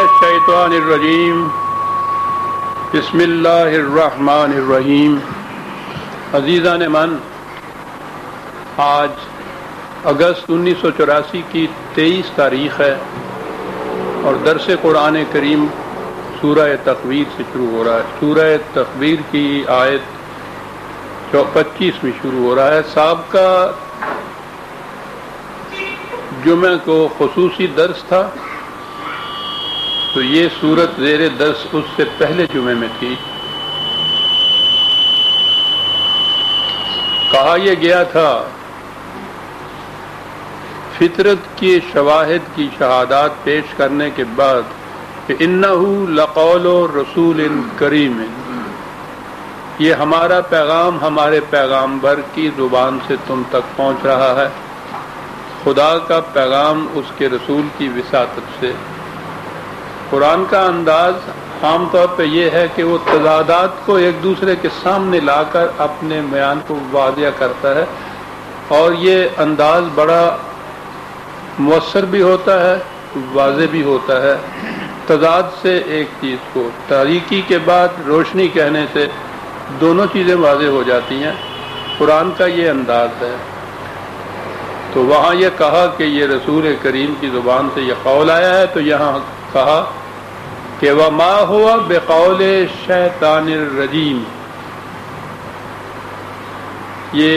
الشیطان الرجیم بسم اللہ الرحمن الرحیم۔ عزیزان من، آج اگست 1984 کی 23 تاریخ ہے اور درس قرآن کریم سورہ تکویر سے شروع ہو رہا ہے۔ سورہ تکویر کی آیت 25 میں شروع ہو رہا ہے۔ سابقہ جمعہ کو خصوصی درس تھا تو یہ سورت زیر درس اس سے پہلے جمعے میں تھی۔ کہا یہ گیا تھا فطرت کے شواہد کی شہادات پیش کرنے کے بعد کہ انہ لقول رسول کریم، یہ ہمارا پیغام ہمارے پیغامبر کی زبان سے تم تک پہنچ رہا ہے، خدا کا پیغام اس کے رسول کی وساطت سے۔ قرآن کا انداز عام طور پہ یہ ہے کہ وہ تضادات کو ایک دوسرے کے سامنے لا کر اپنے بیان کو واضح کرتا ہے، اور یہ انداز بڑا مؤثر بھی ہوتا ہے، واضح بھی ہوتا ہے۔ تضاد سے ایک چیز کو تاریکی کے بعد روشنی کہنے سے دونوں چیزیں واضح ہو جاتی ہیں۔ قرآن کا یہ انداز ہے۔ تو وہاں یہ کہا کہ یہ رسول کریم کی زبان سے یہ قول آیا ہے، تو یہاں کہا کہ وَمَا هُوَ بِقَوْلِ الشَّيْطَانِ الرَّجِيمِ، یہ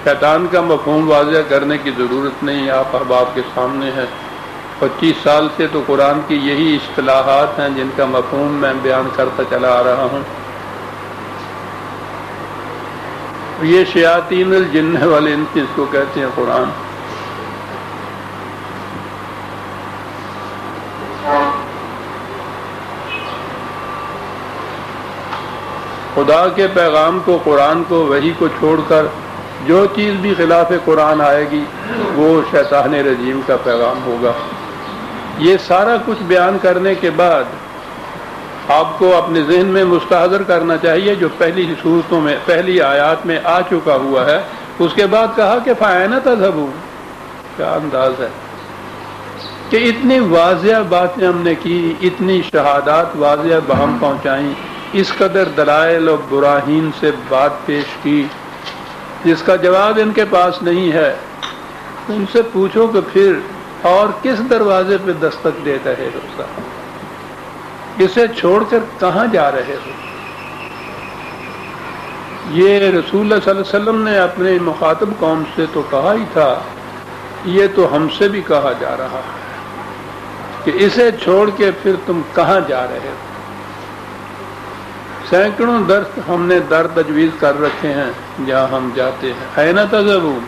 شیطان کا مفہوم واضح کرنے کی ضرورت نہیں، آپ احباب کے سامنے ہے۔ 25 سال سے تو قرآن کی یہی اصطلاحات ہیں جن کا مفہوم میں بیان کرتا چلا آ رہا ہوں۔ یہ شیاطین الجن والانس اس کو کہتے ہیں قرآن۔ خدا کے پیغام کو، قرآن کو، وحی کو چھوڑ کر جو چیز بھی خلاف قرآن آئے گی وہ شیطان رجیم کا پیغام ہوگا۔ یہ سارا کچھ بیان کرنے کے بعد آپ کو اپنے ذہن میں مستحضر کرنا چاہیے جو پہلی صورتوں میں، پہلی آیات میں آ چکا ہوا ہے۔ اس کے بعد کہا کہ فَأَيْنَ تَذْهَبُونَ، کیا انداز ہے کہ اتنی واضح باتیں ہم نے کی، اتنی شہادات واضح بہم پہنچائیں، اس قدر دلائل و براہین سے بات پیش کی جس کا جواب ان کے پاس نہیں ہے۔ ان سے پوچھو کہ پھر اور کس دروازے پہ دستک دے رہے ہو صاحب، اسے چھوڑ کر کہاں جا رہے ہو؟ یہ رسول اللہ صلی اللہ علیہ وسلم نے اپنے مخاطب قوم سے تو کہا ہی تھا، یہ تو ہم سے بھی کہا جا رہا ہے کہ اسے چھوڑ کے پھر تم کہاں جا رہے ہو۔ سینکڑوں درس ہم نے در تجویز کر رکھے ہیں جہاں ہم جاتے ہیں۔ اَيْنَ تَذْهَبُونَ،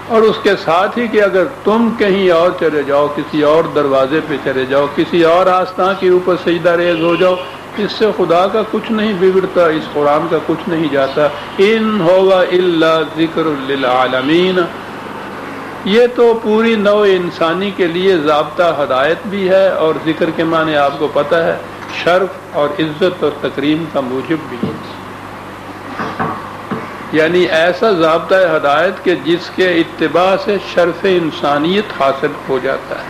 اور اس کے ساتھ ہی کہ اگر تم کہیں اور چلے جاؤ، کسی اور دروازے پہ چلے جاؤ، کسی اور آستان کے اوپر سجدہ ریز ہو جاؤ، اس سے خدا کا کچھ نہیں بگڑتا، اس قرآن کا کچھ نہیں جاتا۔ إِنْ هُوَ إِلَّا ذِكْرٌ لِّلْعَالَمِينَ، یہ تو پوری نوع انسانی کے لیے ضابطہ ہدایت بھی ہے، اور ذکر کے معنی آپ کو پتہ ہے شرف اور عزت اور تکریم کا موجب بھی ہے، یعنی ایسا ضابطہ ہدایت کہ جس کے اتباع سے شرف انسانیت حاصل ہو جاتا ہے۔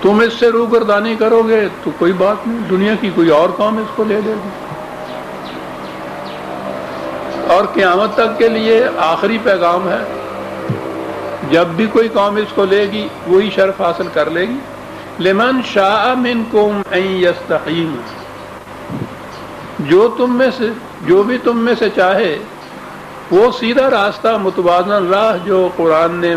تم اس سے روگردانی کرو گے تو کوئی بات نہیں، دنیا کی کوئی اور قوم اس کو لے لے گی، اور قیامت تک کے لیے آخری پیغام ہے، جب بھی کوئی قوم اس کو لے گی وہی شرف حاصل کر لے گی۔ لمن شاء منکم ان یستقیم، جو بھی تم میں سے چاہے وہ سیدھا راستہ، متوازن راہ جو قرآن نے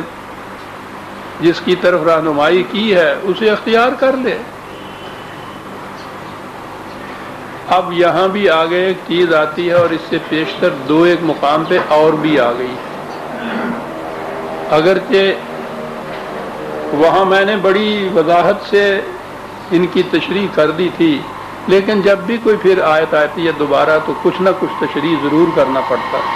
جس کی طرف رہنمائی کی ہے اسے اختیار کر لے۔ اب یہاں بھی آگے ایک چیز آتی ہے، اور اس سے پیشتر دو ایک مقام پہ اور بھی آ گئی ہے، اگرچہ وہاں میں نے بڑی وضاحت سے ان کی تشریح کر دی تھی، لیکن جب بھی کوئی پھر آیت آتی ہے دوبارہ تو کچھ نہ کچھ تشریح ضرور کرنا پڑتا ہے۔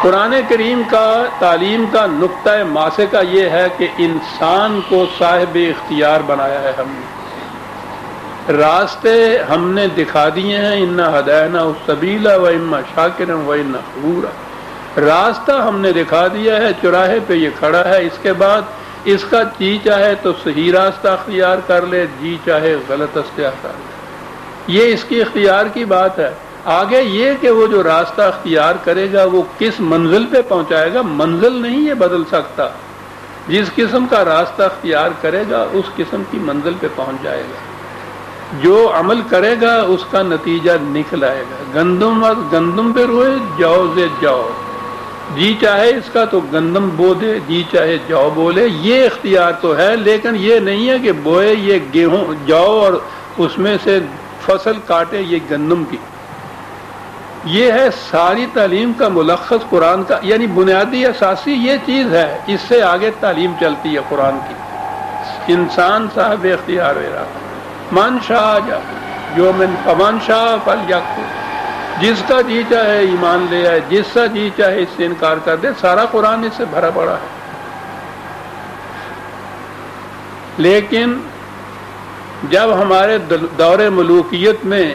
قرآن کریم کا تعلیم کا نقطہ ماسکہ یہ ہے کہ انسان کو صاحب اختیار بنایا ہے ہم نے۔ راستے ہم نے دکھا دیے ہیں، انا ہدینا السبیل و اما شاکرا و اما کفورا، راستہ ہم نے دکھا دیا ہے، چوراہے پہ یہ کھڑا ہے، اس کے بعد اس کا جی چاہے تو صحیح راستہ اختیار کر لے، جی چاہے غلط اختیار کر لے، یہ اس کی اختیار کی بات ہے۔ آگے یہ کہ وہ جو راستہ اختیار کرے گا وہ کس منزل پہ پہنچائے گا، منزل نہیں یہ بدل سکتا، جس قسم کا راستہ اختیار کرے گا اس قسم کی منزل پہ پہنچ جائے گا، جو عمل کرے گا اس کا نتیجہ نکل آئے گا۔ گندم پہ روئے جاؤ سے جاؤ، جی چاہے اس کا تو گندم بو دے، جی چاہے جاؤ بولے، یہ اختیار تو ہے، لیکن یہ نہیں ہے کہ بوئے یہ گیہوں جاؤ اور اس میں سے فصل کاٹے یہ گندم کی۔ یہ ہے ساری تعلیم کا ملخص قرآن کا، یعنی بنیادی اساسی یہ چیز ہے، اس سے آگے تعلیم چلتی ہے قرآن کی۔ انسان صاحب اختیار ہے، من شاء جا جو من فمن شاء فلیکفر، جس کا جی چاہے ایمان لے آئے، جس کا جی چاہے اس سے انکار کر دے، سارا قرآن اس سے بھرا پڑا ہے۔ لیکن جب ہمارے دور ملوکیت میں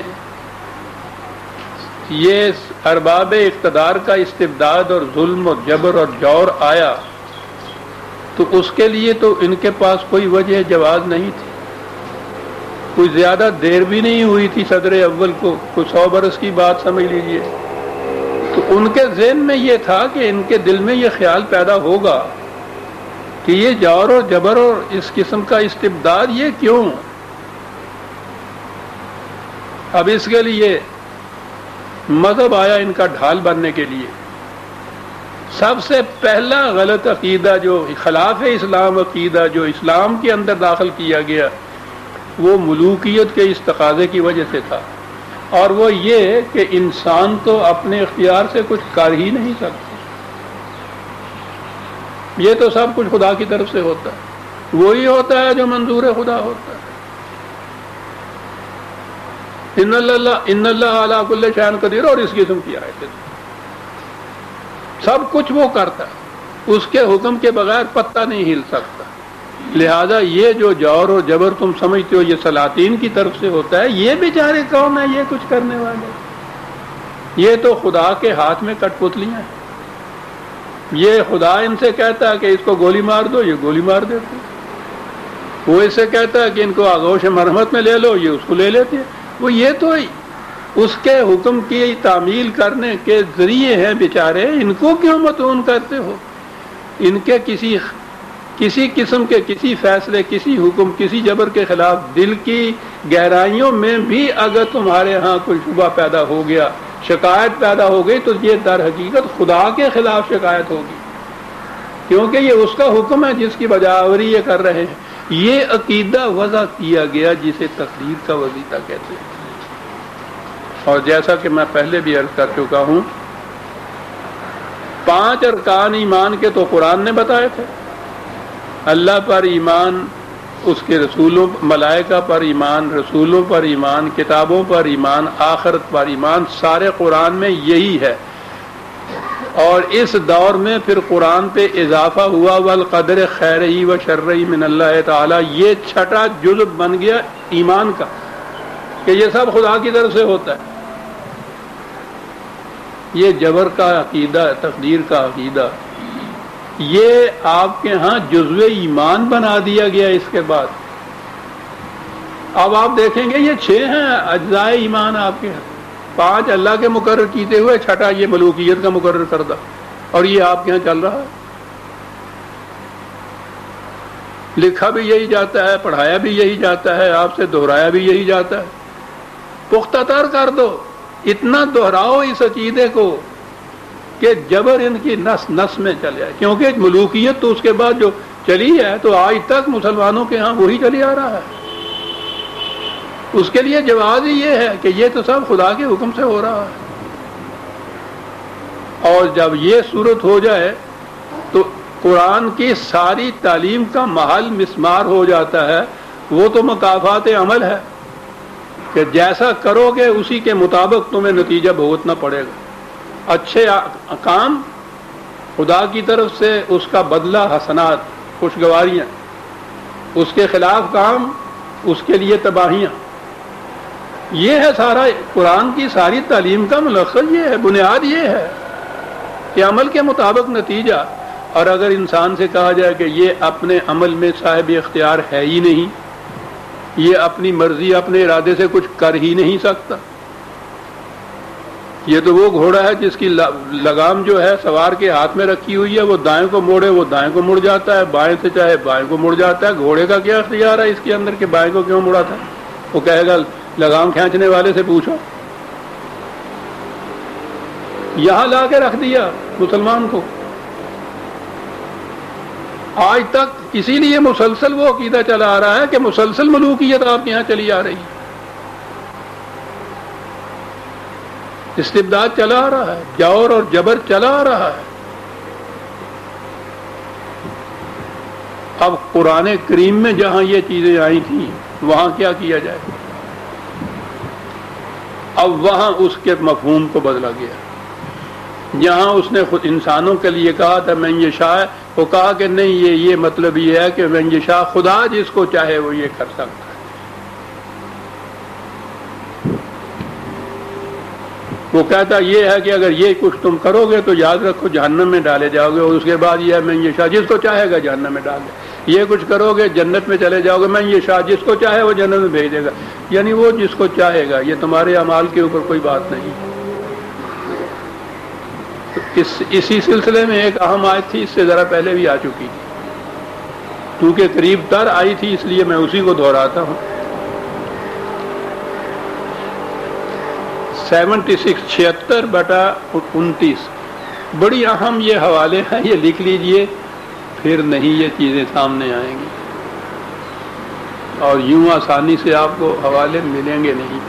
یہ ارباب اقتدار کا استبداد اور ظلم اور جبر اور جور آیا تو اس کے لیے تو ان کے پاس کوئی وجہ جواز نہیں تھی، کوئی زیادہ دیر بھی نہیں ہوئی تھی صدر اول کو، کوئی 100 برس کی بات سمجھ لیجئے۔ تو ان کے ذہن میں یہ تھا کہ ان کے دل میں یہ خیال پیدا ہوگا کہ یہ جور اور جبر اور اس قسم کا استبداد یہ کیوں؟ اب اس کے لیے مذہب آیا ان کا ڈھال بننے کے لیے۔ سب سے پہلا غلط عقیدہ جو خلاف اسلام عقیدہ جو اسلام کے اندر داخل کیا گیا وہ ملوکیت کے اس تقاضے کی وجہ سے تھا، اور وہ یہ کہ انسان تو اپنے اختیار سے کچھ کر ہی نہیں سکتا، یہ تو سب کچھ خدا کی طرف سے ہوتا ہے، وہی ہوتا ہے جو منظور خدا ہوتا ہے۔ ان اللہ علی کل شیء قدیر، اور اس قسم کی آیت سب کچھ وہ کرتا ہے، اس کے حکم کے بغیر پتہ نہیں ہل سکتا۔ لہذا یہ جو جور اور جبر تم سمجھتے ہو یہ سلاطین کی طرف سے ہوتا ہے، یہ بیچارے کون ہیں یہ کچھ کرنے والے؟ یہ تو خدا کے ہاتھ میں کٹ پتلیاں ہیں، یہ خدا ان سے کہتا ہے کہ اس کو گولی مار دو، یہ گولی مار دیتے، وہ اس سے کہتا ہے کہ ان کو آغوش مرحمت میں لے لو، یہ اس کو لے لیتے ہیں۔ وہ یہ تو اس کے حکم کی تعمیل کرنے کے ذریعے ہیں بیچارے، ان کو کیوں مطعون کرتے ہو؟ ان کے کسی قسم کے کسی فیصلے، کسی حکم، کسی جبر کے خلاف دل کی گہرائیوں میں بھی اگر تمہارے ہاں کوئی شبہ پیدا ہو گیا، شکایت پیدا ہو گئی، تو یہ در حقیقت خدا کے خلاف شکایت ہوگی، کیونکہ یہ اس کا حکم ہے جس کی بجاوری یہ کر رہے ہیں۔ یہ عقیدہ وضع کیا گیا جسے تقدیر کا وظیفہ کہتے ہیں، اور جیسا کہ میں پہلے بھی عرض کر چکا ہوں، 5 ارکان ایمان کے تو قرآن نے بتائے تھے، اللہ پر ایمان، اس کے رسولوں، ملائکہ پر ایمان، رسولوں پر ایمان، کتابوں پر ایمان، آخرت پر ایمان، سارے قرآن میں یہی ہے۔ اور اس دور میں پھر قرآن پہ اضافہ ہوا والقدر خیرہ و شرہ من اللہ تعالی، یہ 6واں جزء بن گیا ایمان کا کہ یہ سب خدا کی طرف سے ہوتا ہے۔ یہ جبر کا عقیدہ، تقدیر کا عقیدہ، یہ آپ کے ہاں جزو ایمان بنا دیا گیا۔ اس کے بعد اب آپ دیکھیں گے یہ 6 ہیں اجزائے ایمان آپ کے ہاں، 5 اللہ کے مقرر کیتے ہوئے، 6واں یہ ملوکیت کا مقرر کردہ، اور یہ آپ کے ہاں چل رہا ہے، لکھا بھی یہی جاتا ہے، پڑھایا بھی یہی جاتا ہے، آپ سے دہرایا بھی یہی جاتا ہے۔ پختہ تر کر دو، اتنا دہراؤ اس عقیدے کو کہ جبر ان کی نس نس میں چل جائے، کیونکہ ملوکیت تو اس کے بعد جو چلی ہے تو آج تک مسلمانوں کے ہاں وہی چلی آ رہا ہے۔ اس کے لیے جواز ہی یہ ہے کہ یہ تو سب خدا کے حکم سے ہو رہا ہے، اور جب یہ صورت ہو جائے تو قرآن کی ساری تعلیم کا محل مسمار ہو جاتا ہے۔ وہ تو مکافات عمل ہے کہ جیسا کرو گے اسی کے مطابق تمہیں نتیجہ بھگتنا پڑے گا۔ اچھے کام خدا کی طرف سے اس کا بدلہ حسنات، خوشگواریاں، اس کے خلاف کام اس کے لیے تباہیاں۔ یہ ہے سارا قرآن کی ساری تعلیم کا ملخص، یہ ہے بنیاد، یہ ہے کہ عمل کے مطابق نتیجہ. اور اگر انسان سے کہا جائے کہ یہ اپنے عمل میں صاحب اختیار ہے ہی نہیں، یہ اپنی مرضی اپنے ارادے سے کچھ کر ہی نہیں سکتا، یہ تو وہ گھوڑا ہے جس کی لگام جو ہے سوار کے ہاتھ میں رکھی ہوئی ہے، وہ دائیں کو موڑے وہ دائیں کو مڑ جاتا ہے، بائیں سے چاہے بائیں کو مڑ جاتا ہے. گھوڑے کا کیا اختیار ہے اس کے اندر کہ بائیں کو کیوں مڑا تھا؟ وہ کہے گا لگام کھینچنے والے سے پوچھو. یہاں لا کے رکھ دیا مسلمان کو. آج تک اسی لیے مسلسل وہ عقیدہ چلا آ رہا ہے کہ مسلسل ملوکیت آپ کے یہاں چلی آ رہی ہے، استبداد چلا آ رہا ہے، جور اور جبر چلا آ رہا ہے. اب قرآن کریم میں جہاں یہ چیزیں آئی تھیں وہاں کیا کیا جائے؟ اب وہاں اس کے مفہوم کو بدلا گیا. جہاں اس نے خود انسانوں کے لیے کہا تھا من یشاء، وہ کہا کہ نہیں، یہ مطلب یہ ہے کہ من یشاء خدا جس کو چاہے وہ یہ کر سکتا ہے. وہ کہتا یہ ہے کہ اگر یہ کچھ تم کرو گے تو یاد رکھو جہنم میں ڈالے جاؤ گے، اور اس کے بعد یہ ہے من یشاء جس کو چاہے گا جہنم میں ڈال دے. یہ کچھ کرو گے جنت میں چلے جاؤ گے، من یشاء جس کو چاہے وہ جنت میں بھیج دے گا. یعنی وہ جس کو چاہے گا، یہ تمہارے اعمال کے اوپر کوئی بات نہیں. اسی سلسلے میں ایک اہم آیت تھی، اس سے ذرا پہلے بھی آ چکی تھی، کیونکہ قریب تر آئی تھی اس لیے میں اسی کو دہراتا ہوں. 76/29 بڑی اہم یہ حوالے ہیں، یہ لکھ لیجئے، پھر نہیں یہ چیزیں سامنے آئیں گی اور یوں آسانی سے آپ کو حوالے ملیں گے نہیں.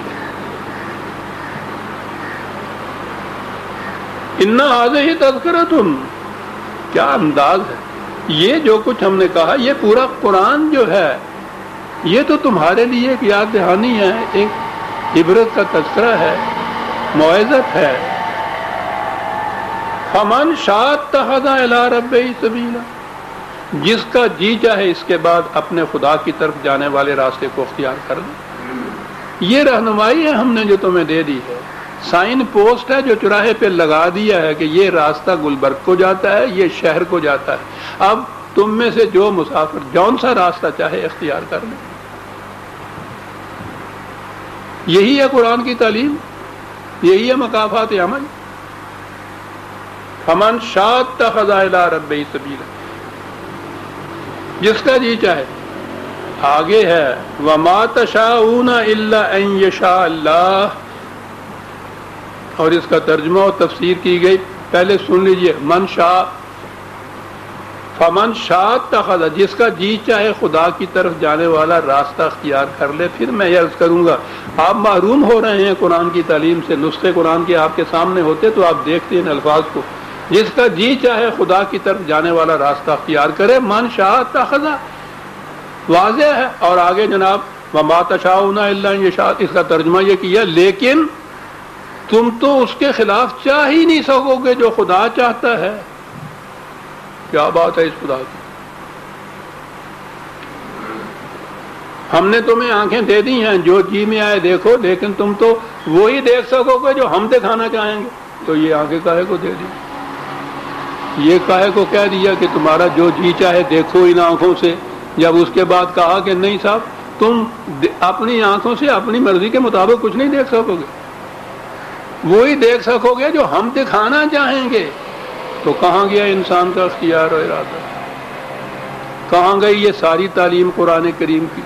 اِنَّ هَٰذِهِ تَذْكِرَةٌ، کیا انداز ہے. یہ جو کچھ ہم نے کہا یہ پورا قرآن جو ہے یہ تو تمہارے لیے ایک یاد دہانی ہے، ایک عبرت کا تذکرہ ہے، موعظت ہے. فَمَنْ شَاءَ اتَّخَذَ إِلَىٰ رَبِّهِ سَبِيلًا، جس کا جی چاہے اس کے بعد اپنے خدا کی طرف جانے والے راستے کو اختیار کر لے. یہ رہنمائی ہے ہم نے جو تمہیں دے دی ہے، سائن پوسٹ ہے جو چوراہے پہ لگا دیا ہے کہ یہ راستہ گلبرگ کو جاتا ہے، یہ شہر کو جاتا ہے. اب تم میں سے جو مسافر جون سا راستہ چاہے اختیار کر لے. یہی ہے قرآن کی تعلیم، یہی ہے مکافات عمل. فمن شاء اتخذ الی ربہ سبیلا، جس کا جی چاہے. آگے ہے وما تشاءون الا ان یشاء اللہ، اور اس کا ترجمہ اور تفسیر کی گئی. پہلے سن لیجئے، من شاء، فمن شاء اتخذ، جس کا جی چاہے خدا کی طرف جانے والا راستہ اختیار کر لے. پھر میں یہ عرض کروں گا، آپ محروم ہو رہے ہیں قرآن کی تعلیم سے. نسخے قرآن کے آپ کے سامنے ہوتے تو آپ دیکھتے ہیں الفاظ کو. جس کا جی چاہے خدا کی طرف جانے والا راستہ اختیار کرے، من شاء اتخذ واضح ہے. اور آگے جناب وما تشاءون الا ان یشاء، اس کا ترجمہ یہ کیا لیکن تم تو اس کے خلاف چاہ ہی نہیں سکو گے جو خدا چاہتا ہے. کیا بات ہے اس خدا کی. ہم نے تمہیں آنکھیں دے دی ہیں، جو جی میں آئے دیکھو، لیکن تم تو وہی دیکھ سکو گے جو ہم دکھانا چاہیں گے. تو یہ آنکھیں کاہے کو دے دی، یہ کاہے کو کہہ دیا کہ تمہارا جو جی چاہے دیکھو ان آنکھوں سے، جب اس کے بعد کہا کہ نہیں صاحب تم اپنی آنکھوں سے اپنی مرضی کے مطابق کچھ نہیں دیکھ سکو گے، وہی دیکھ سکو گے جو ہم دکھانا چاہیں گے. تو کہاں گیا انسان کا اختیار اور ارادہ؟ کہاں گئی یہ ساری تعلیم قرآن کریم کی؟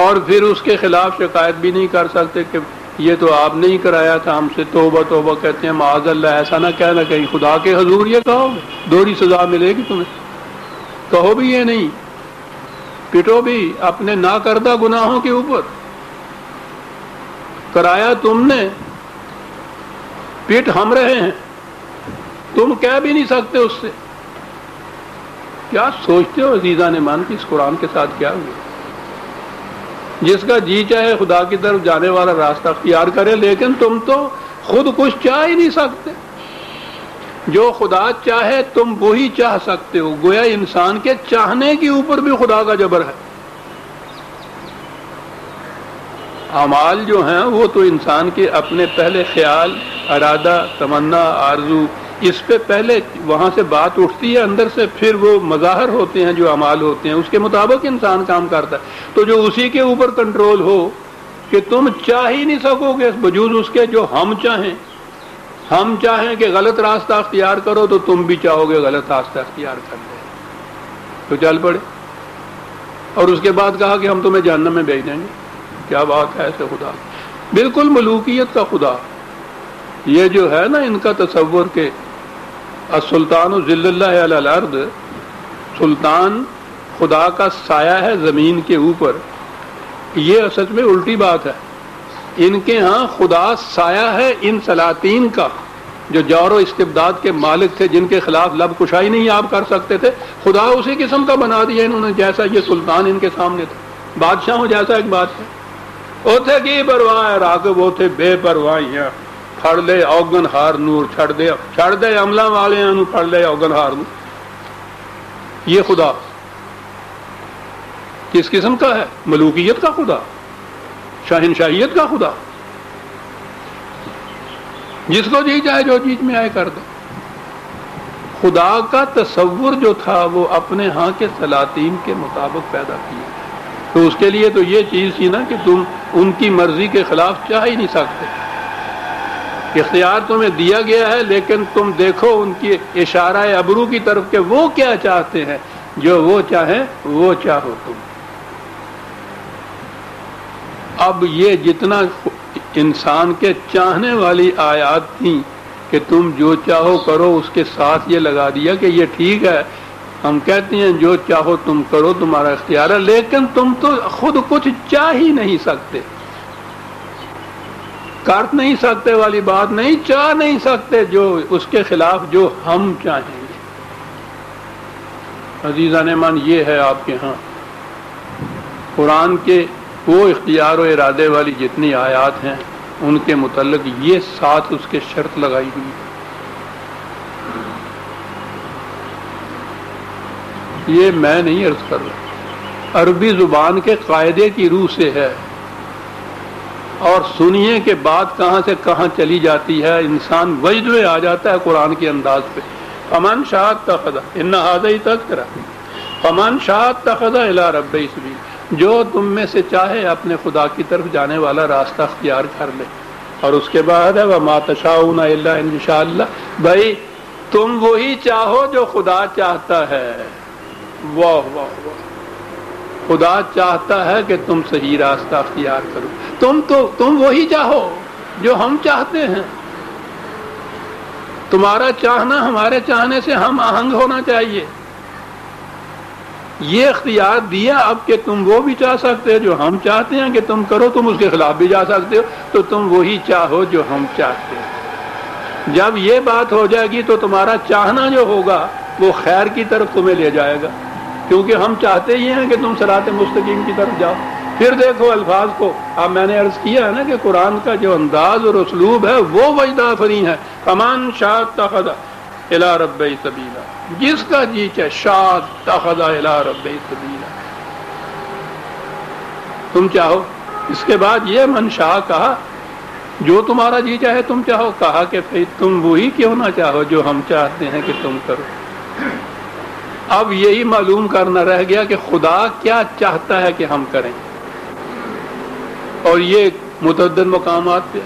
اور پھر اس کے خلاف شکایت بھی نہیں کر سکتے کہ یہ تو آپ نے ہی کرایا تھا ہم سے. توبہ توبہ کہتے ہیں معاذ اللہ، ایسا نہ کہنا کہیں خدا کے حضور یہ کہو گے دوہری سزا ملے گی تمہیں. کہو بھی یہ نہیں، پٹو بھی اپنے نہ کردہ گناہوں کے اوپر. کرایا تم نے، پیٹ ہم رہے ہیں، تم کہہ بھی نہیں سکتے اس سے. کیا سوچتے ہو عزیزان ایمان کی اس قرآن کے ساتھ کیا ہوا؟ جس کا جی چاہے خدا کی طرف جانے والا راستہ اختیار کرے، لیکن تم تو خود کچھ چاہ ہی نہیں سکتے. جو خدا چاہے تم وہی چاہ سکتے ہو. گویا انسان کے چاہنے کے اوپر بھی خدا کا جبر ہے. اعمال جو ہیں وہ تو انسان کے اپنے پہلے خیال، ارادہ، تمنا، آرزو، اس پہ پہلے وہاں سے بات اٹھتی ہے اندر سے، پھر وہ مظاہر ہوتے ہیں جو اعمال ہوتے ہیں، اس کے مطابق انسان کام کرتا ہے۔ تو جو اسی کے اوپر کنٹرول ہو کہ تم چاہ ہی نہیں سکو گے بجوز اس کے جو ہم چاہیں۔ ہم چاہیں کہ غلط راستہ اختیار کرو تو تم بھی چاہو گے غلط راستہ اختیار کر لے، تو چل پڑے۔ اور اس کے بعد کہا کہ ہم تمہیں جہنم میں بھیج دیں گے۔ کیا بات ہے ایسے خدا، بالکل ملوکیت کا خدا۔ یہ جو ہے نا ان کا تصور کہ السلطان ذل اللہ علی الارض، سلطان خدا کا سایہ ہے زمین کے اوپر، یہ سچ میں الٹی بات ہے۔ ان کے ہاں خدا سایہ ہے ان سلاطین کا جو جور و استبداد کے مالک تھے، جن کے خلاف لب کشائی نہیں آپ کر سکتے تھے، خدا اسی قسم کا بنا دیا انہوں نے جیسا یہ سلطان ان کے سامنے تھا، بادشاہوں جیسا ایک بادشاہ۔ اوتھے کی پرواہ راغب اوتھے بے پرواہیاں، پھڑ لے اوگن ہار نور، چھڑ دے عملہ والے نو، پھڑ لے اوگن ہار نور۔ یہ خدا کس قسم کا ہے؟ ملوکیت کا خدا، شاہنشاہیت کا خدا، جس کو جی چاہے جو چیز میں آئے کر دے۔ خدا کا تصور جو تھا وہ اپنے ہاں کے سلاطین کے مطابق پیدا کیا، تو اس کے لیے تو یہ چیز تھی نا کہ تم ان کی مرضی کے خلاف چاہ ہی نہیں سکتے۔ اختیار تمہیں دیا گیا ہے، لیکن تم دیکھو ان کی اشارہ ابرو کی طرف کہ وہ کیا چاہتے ہیں، جو وہ چاہیں وہ چاہو تم۔ اب یہ جتنا انسان کے چاہنے والی آیات تھیں کہ تم جو چاہو کرو، اس کے ساتھ یہ لگا دیا کہ یہ ٹھیک ہے، ہم کہتے ہیں جو چاہو تم کرو، تمہارا اختیار ہے، لیکن تم تو خود کچھ چاہ ہی نہیں سکتے، کر نہیں سکتے والی بات نہیں، چاہ نہیں سکتے جو اس کے خلاف جو ہم چاہیں گے۔ عزیزان من، یہ ہے آپ کے ہاں قرآن کے وہ اختیار و ارادے والی جتنی آیات ہیں، ان کے متعلق یہ ساتھ اس کے شرط لگائی ہوئی ہے۔ یہ میں نہیں عرض کر رہا، عربی زبان کے قاعدے کی روح سے ہے، اور سنیے کہ بات کہاں سے کہاں چلی جاتی ہے، انسان وجد میں آ جاتا ہے قرآن کے انداز پہ۔ فمن شاء اتخذ، ان ھذا تذکرہ، فمن شاء اتخذ الی ربہ سبیلا، جو تم میں سے چاہے اپنے خدا کی طرف جانے والا راستہ اختیار کر لے۔ اور اس کے بعد ہے وما تشاءون الا ان شاء اللہ، بھائی تم وہی چاہو جو خدا چاہتا ہے۔ واہ واہ واہ، خدا چاہتا ہے کہ تم صحیح راستہ اختیار کرو، تم وہی چاہو جو ہم چاہتے ہیں۔ تمہارا چاہنا ہمارے چاہنے سے ہم آہنگ ہونا چاہیے۔ یہ اختیار دیا اب کہ تم وہ بھی چاہ سکتے ہو جو ہم چاہتے ہیں کہ تم کرو، تم اس کے خلاف بھی جا سکتے ہو، تو تم وہی چاہو جو ہم چاہتے ہیں۔ جب یہ بات ہو جائے گی تو تمہارا چاہنا جو ہوگا وہ خیر کی طرف تمہیں لے جائے گا، کیونکہ ہم چاہتے ہی ہیں کہ تم صراط مستقیم کی طرف جاؤ۔ پھر دیکھو الفاظ کو، اب میں نے عرض کیا ہے نا کہ قرآن کا جو انداز اور اسلوب ہے وہ وجد آفرین ہے۔ فمن شاء اتخذ الی ربہ سبیلا، جس کا جی چاہے، شاء اتخذ الی ربہ سبیلا، تم چاہو۔ اس کے بعد یہ من شاء کہا، جو تمہارا جی چاہے تم چاہو، کہا کہ پھر تم وہی کیوں نہ چاہو جو ہم چاہتے ہیں کہ تم کرو۔ اب یہی معلوم کرنا رہ گیا کہ خدا کیا چاہتا ہے کہ ہم کریں، اور یہ متعدد مقامات پہ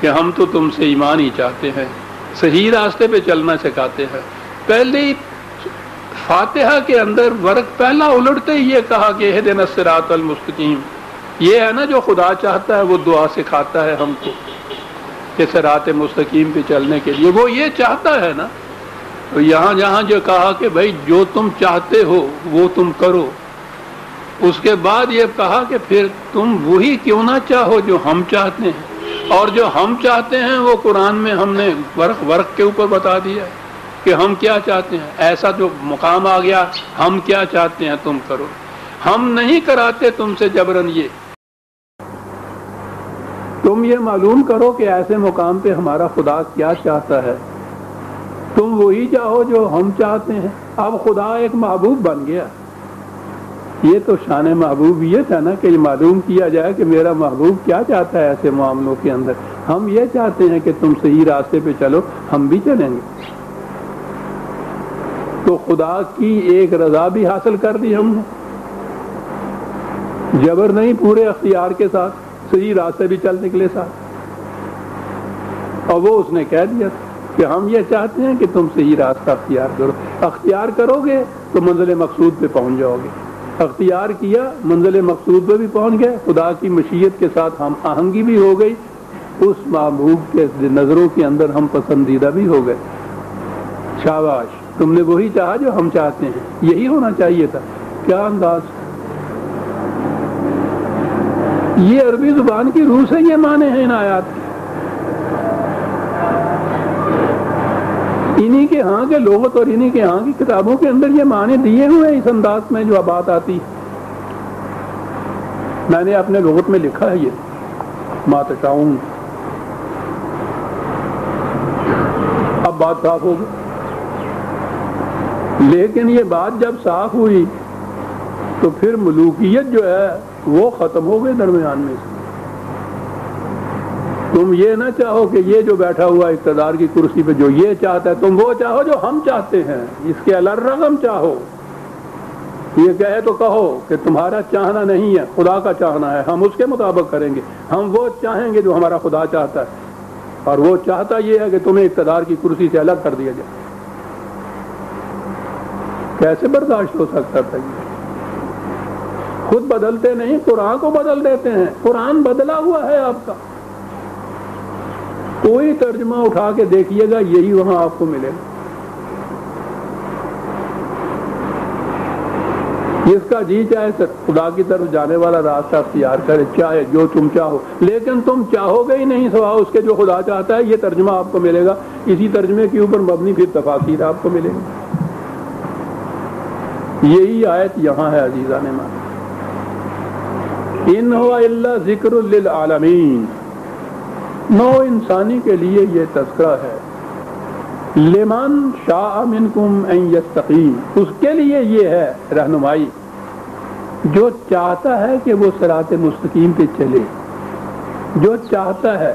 کہ ہم تو تم سے ایمان ہی چاہتے ہیں، صحیح راستے پہ چلنا سکھاتے ہیں۔ پہلے فاتحہ کے اندر ورق پہلا الٹتے ہی یہ کہا کہ اہدنا الصراط المستقیم، یہ ہے نا جو خدا چاہتا ہے، وہ دعا سکھاتا ہے ہم کو کہ صراط مستقیم پہ چلنے کے لیے، وہ یہ چاہتا ہے نا۔ تو یہاں جہاں جو کہا کہ بھائی جو تم چاہتے ہو وہ تم کرو، اس کے بعد یہ کہا کہ پھر تم وہی کیوں نہ چاہو جو ہم چاہتے ہیں، اور جو ہم چاہتے ہیں وہ قرآن میں ہم نے ورق کے اوپر بتا دیا کہ ہم کیا چاہتے ہیں۔ ایسا جو مقام آ گیا، ہم کیا چاہتے ہیں تم کرو، ہم نہیں کراتے تم سے جبرن۔ یہ تم یہ معلوم کرو کہ ایسے مقام پہ ہمارا خدا کیا چاہتا ہے، تم وہی چاہو جو ہم چاہتے ہیں۔ اب خدا ایک محبوب بن گیا، یہ تو شان محبوبیت ہے نا کہ یہ معلوم کیا جائے کہ میرا محبوب کیا چاہتا ہے ایسے معاملوں کے اندر. ہم یہ چاہتے ہیں کہ تم صحیح راستے پہ چلو، ہم بھی چلیں گے. تو خدا کی ایک رضا بھی حاصل کر دی ہم نے، جبر نہیں، پورے اختیار کے ساتھ صحیح راستے بھی چل نکلے ساتھ. اور وہ اس نے کہہ دیا کہ ہم یہ چاہتے ہیں کہ تم صحیح راستہ اختیار کرو. اختیار کرو گے تو منزل مقصود پہ پہنچ جاؤ گے. اختیار کیا، منزل مقصود پہ بھی پہنچ گئے، خدا کی مشیت کے ساتھ ہم آہنگی بھی ہو گئی، اس محبوب کے نظروں کے اندر ہم پسندیدہ بھی ہو گئے. شاباش، تم نے وہی چاہا جو ہم چاہتے ہیں. یہی ہونا چاہیے تھا. کیا انداز! یہ عربی زبان کی روح سے یہ معنی ہیں ان آیات کے. انہی کے ہاں کے لغت اور انہی کے ہاں کی کتابوں کے اندر یہ معنی دیے ہوئے ہیں اس انداز میں جو بات آتی. میں نے اپنے لغت میں لکھا ہے یہ ما تشاؤون. اب بات صاف ہو گئی. لیکن یہ بات جب صاف ہوئی تو پھر ملوکیت جو ہے وہ ختم ہو گئی درمیان میں سے. تم یہ نہ چاہو کہ یہ جو بیٹھا ہوا اقتدار کی کرسی پہ جو یہ چاہتا ہے تم وہ چاہو جو ہم چاہتے ہیں. اس کے الرغم چاہو. یہ کہے تو کہو کہ تمہارا چاہنا نہیں ہے، خدا کا چاہنا ہے، ہم اس کے مطابق کریں گے. ہم وہ چاہیں گے جو ہمارا خدا چاہتا ہے، اور وہ چاہتا یہ ہے کہ تمہیں اقتدار کی کرسی سے الگ کر دیا جائے. کیسے برداشت ہو سکتا تھا؟ یہ خود بدلتے نہیں، قرآن کو بدل دیتے ہیں. قرآن بدلا ہوا ہے آپ کا. کوئی ترجمہ اٹھا کے دیکھیے گا یہی وہاں آپ کو ملے گا. جس کا جی چاہے خدا کی طرف جانے والا راستہ اختیار کرے، چاہے جو تم چاہو. لیکن تم چاہو گے ہی نہیں سوائے اس کے جو خدا چاہتا ہے. یہ ترجمہ آپ کو ملے گا. اسی ترجمے کے اوپر مبنی پھر تفاسیر آپ کو ملے گا. یہی آیت یہاں ہے عزیزان مان. ان هو الا ذکر للعالمین. نو انسانی کے لیے یہ تذکرہ ہے. لمن شاء منکم ان یستقیم. اس کے لیے یہ ہے رہنمائی جو چاہتا ہے کہ وہ صراط مستقیم پہ چلے، جو چاہتا ہے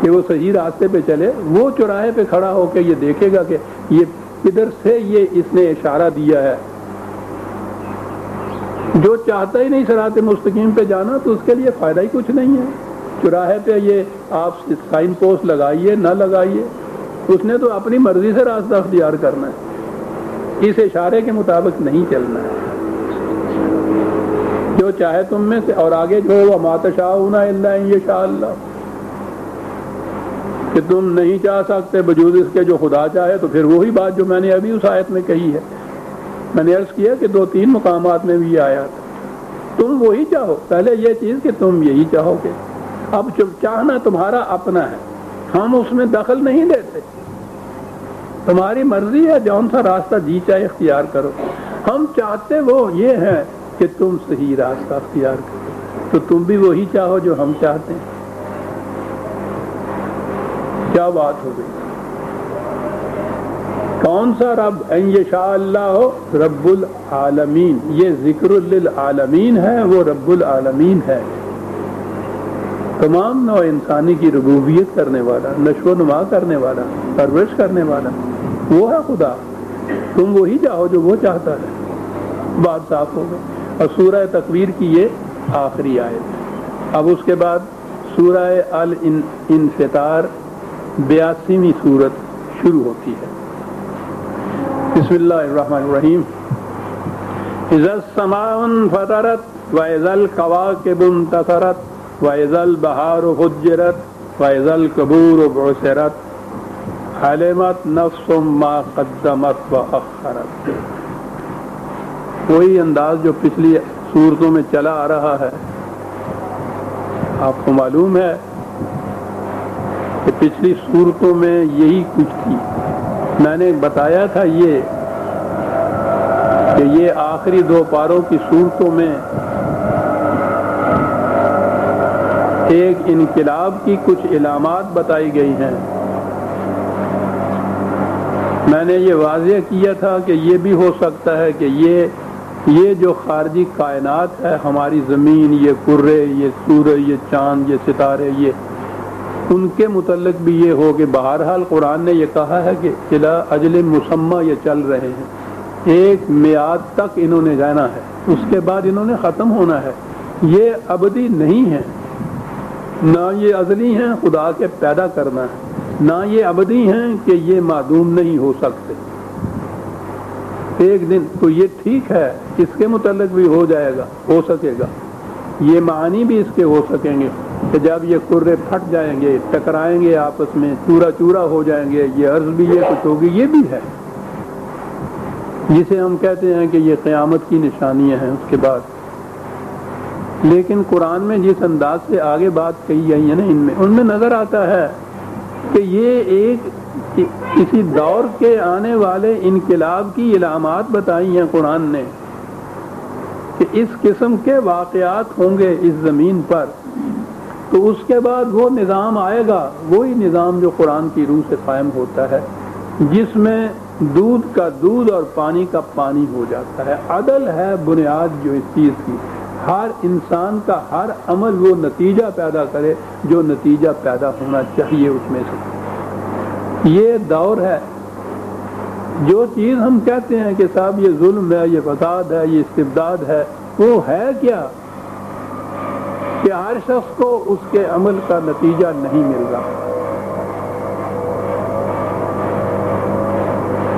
کہ وہ صحیح راستے پہ چلے. وہ چوراہے پہ کھڑا ہو کے یہ دیکھے گا کہ یہ کدھر سے یہ اس نے اشارہ دیا ہے. جو چاہتا ہی نہیں صراط مستقیم پہ جانا تو اس کے لیے فائدہ ہی کچھ نہیں ہے. چوراہے پہ یہ آپ سائن پوسٹ لگائیے نہ لگائیے، اس نے تو اپنی مرضی سے راستہ اختیار کرنا ہے، اس اشارے کے مطابق نہیں چلنا ہے. جو چاہے تم میں سے. اور آگے جو ہے وہ ما تشاؤون الا ان یشاء اللہ، کہ تم نہیں چاہ سکتے بجوز اس کے جو خدا چاہے. تو پھر وہی بات جو میں نے ابھی اس آیت میں کہی ہے. میں نے عرض کیا کہ 2-3 مقامات میں بھی یہ آیا تھا. تم وہی چاہو. پہلے یہ چیز کہ تم یہی چاہو گے. اب چاہنا تمہارا اپنا ہے، ہم اس میں دخل نہیں دیتے. تمہاری مرضی ہے، جون سا راستہ جی چاہے اختیار کرو. ہم چاہتے وہ یہ ہے کہ تم صحیح راستہ اختیار کرو. تو تم بھی وہی چاہو جو ہم چاہتے ہیں. کیا بات ہو گئی! کون سا رب؟ ان یشاء اللہ ہو رب العالمین. یہ ذکر للعالمین ہے، وہ رب العالمین ہے. تمام نوع انسانی کی ربوبیت کرنے والا، نشو و نما کرنے والا، پرورش کرنے والا وہ ہے خدا. تم وہی چاہو جو وہ چاہتا ہے. بات صاف ہو گئی. اور سورہ تکویر کی یہ آخری آیت. اب اس کے بعد سورہ الانفطار 82ویں سورت شروع ہوتی ہے. بسم اللہ الرحمن الرحیم. اذا السماء انفطرت واذا الكواكب انتثرت واذا البحار فجرت واذا القبور بعثرت علمت نفس ما قدمت واخرت. وہی انداز جو پچھلی سورتوں میں چلا آ رہا ہے. آپ کو معلوم ہے کہ پچھلی صورتوں میں یہی کچھ تھی. میں نے بتایا تھا یہ کہ یہ آخری 2 پاروں کی صورتوں میں ایک انقلاب کی کچھ علامات بتائی گئی ہیں. میں نے یہ واضح کیا تھا کہ یہ بھی ہو سکتا ہے کہ یہ یہ جو خارجی کائنات ہے، ہماری زمین، یہ کرے، یہ سورج، یہ چاند، یہ ستارے، یہ ان کے متعلق بھی یہ ہو کہ بہرحال قرآن نے یہ کہا ہے کہ الی اجل مسمى یہ چل رہے ہیں، ایک میعاد تک انہوں نے رہنا ہے، اس کے بعد انہوں نے ختم ہونا ہے۔ یہ ابدی نہیں ہے، نہ یہ ازلی ہیں خدا کے پیدا کرنا ہے، نہ یہ ابدی ہیں کہ یہ معدوم نہیں ہو سکتے۔ ایک دن تو یہ ٹھیک ہے، اس کے متعلق بھی ہو جائے گا، ہو سکے گا، یہ معنی بھی اس کے ہو سکیں گے کہ جب یہ کرے پھٹ جائیں گے، ٹکرائیں گے آپس میں، چورا چورا ہو جائیں گے، یہ عرض بھی یہ کچھ ہوگی، یہ بھی ہے، جسے ہم کہتے ہیں کہ یہ قیامت کی نشانیاں ہیں اس کے بعد۔ لیکن قرآن میں جس انداز سے آگے بات کہی گئی ہے نا، ان میں نظر آتا ہے کہ یہ ایک کسی دور کے آنے والے انقلاب کی علامات بتائی ہیں قرآن نے کہ اس قسم کے واقعات ہوں گے اس زمین پر، تو اس کے بعد وہ نظام آئے گا، وہی نظام جو قرآن کی روح سے قائم ہوتا ہے، جس میں دودھ کا دودھ اور پانی کا پانی ہو جاتا ہے۔ عدل ہے بنیاد جو اس چیز کی، ہر انسان کا ہر عمل وہ نتیجہ پیدا کرے جو نتیجہ پیدا ہونا چاہیے اس میں سے۔ یہ دور ہے، جو چیز ہم کہتے ہیں کہ صاحب یہ ظلم ہے، یہ فساد ہے، یہ استبداد ہے، وہ ہے کیا کہ ہر شخص کو اس کے عمل کا نتیجہ نہیں مل رہا۔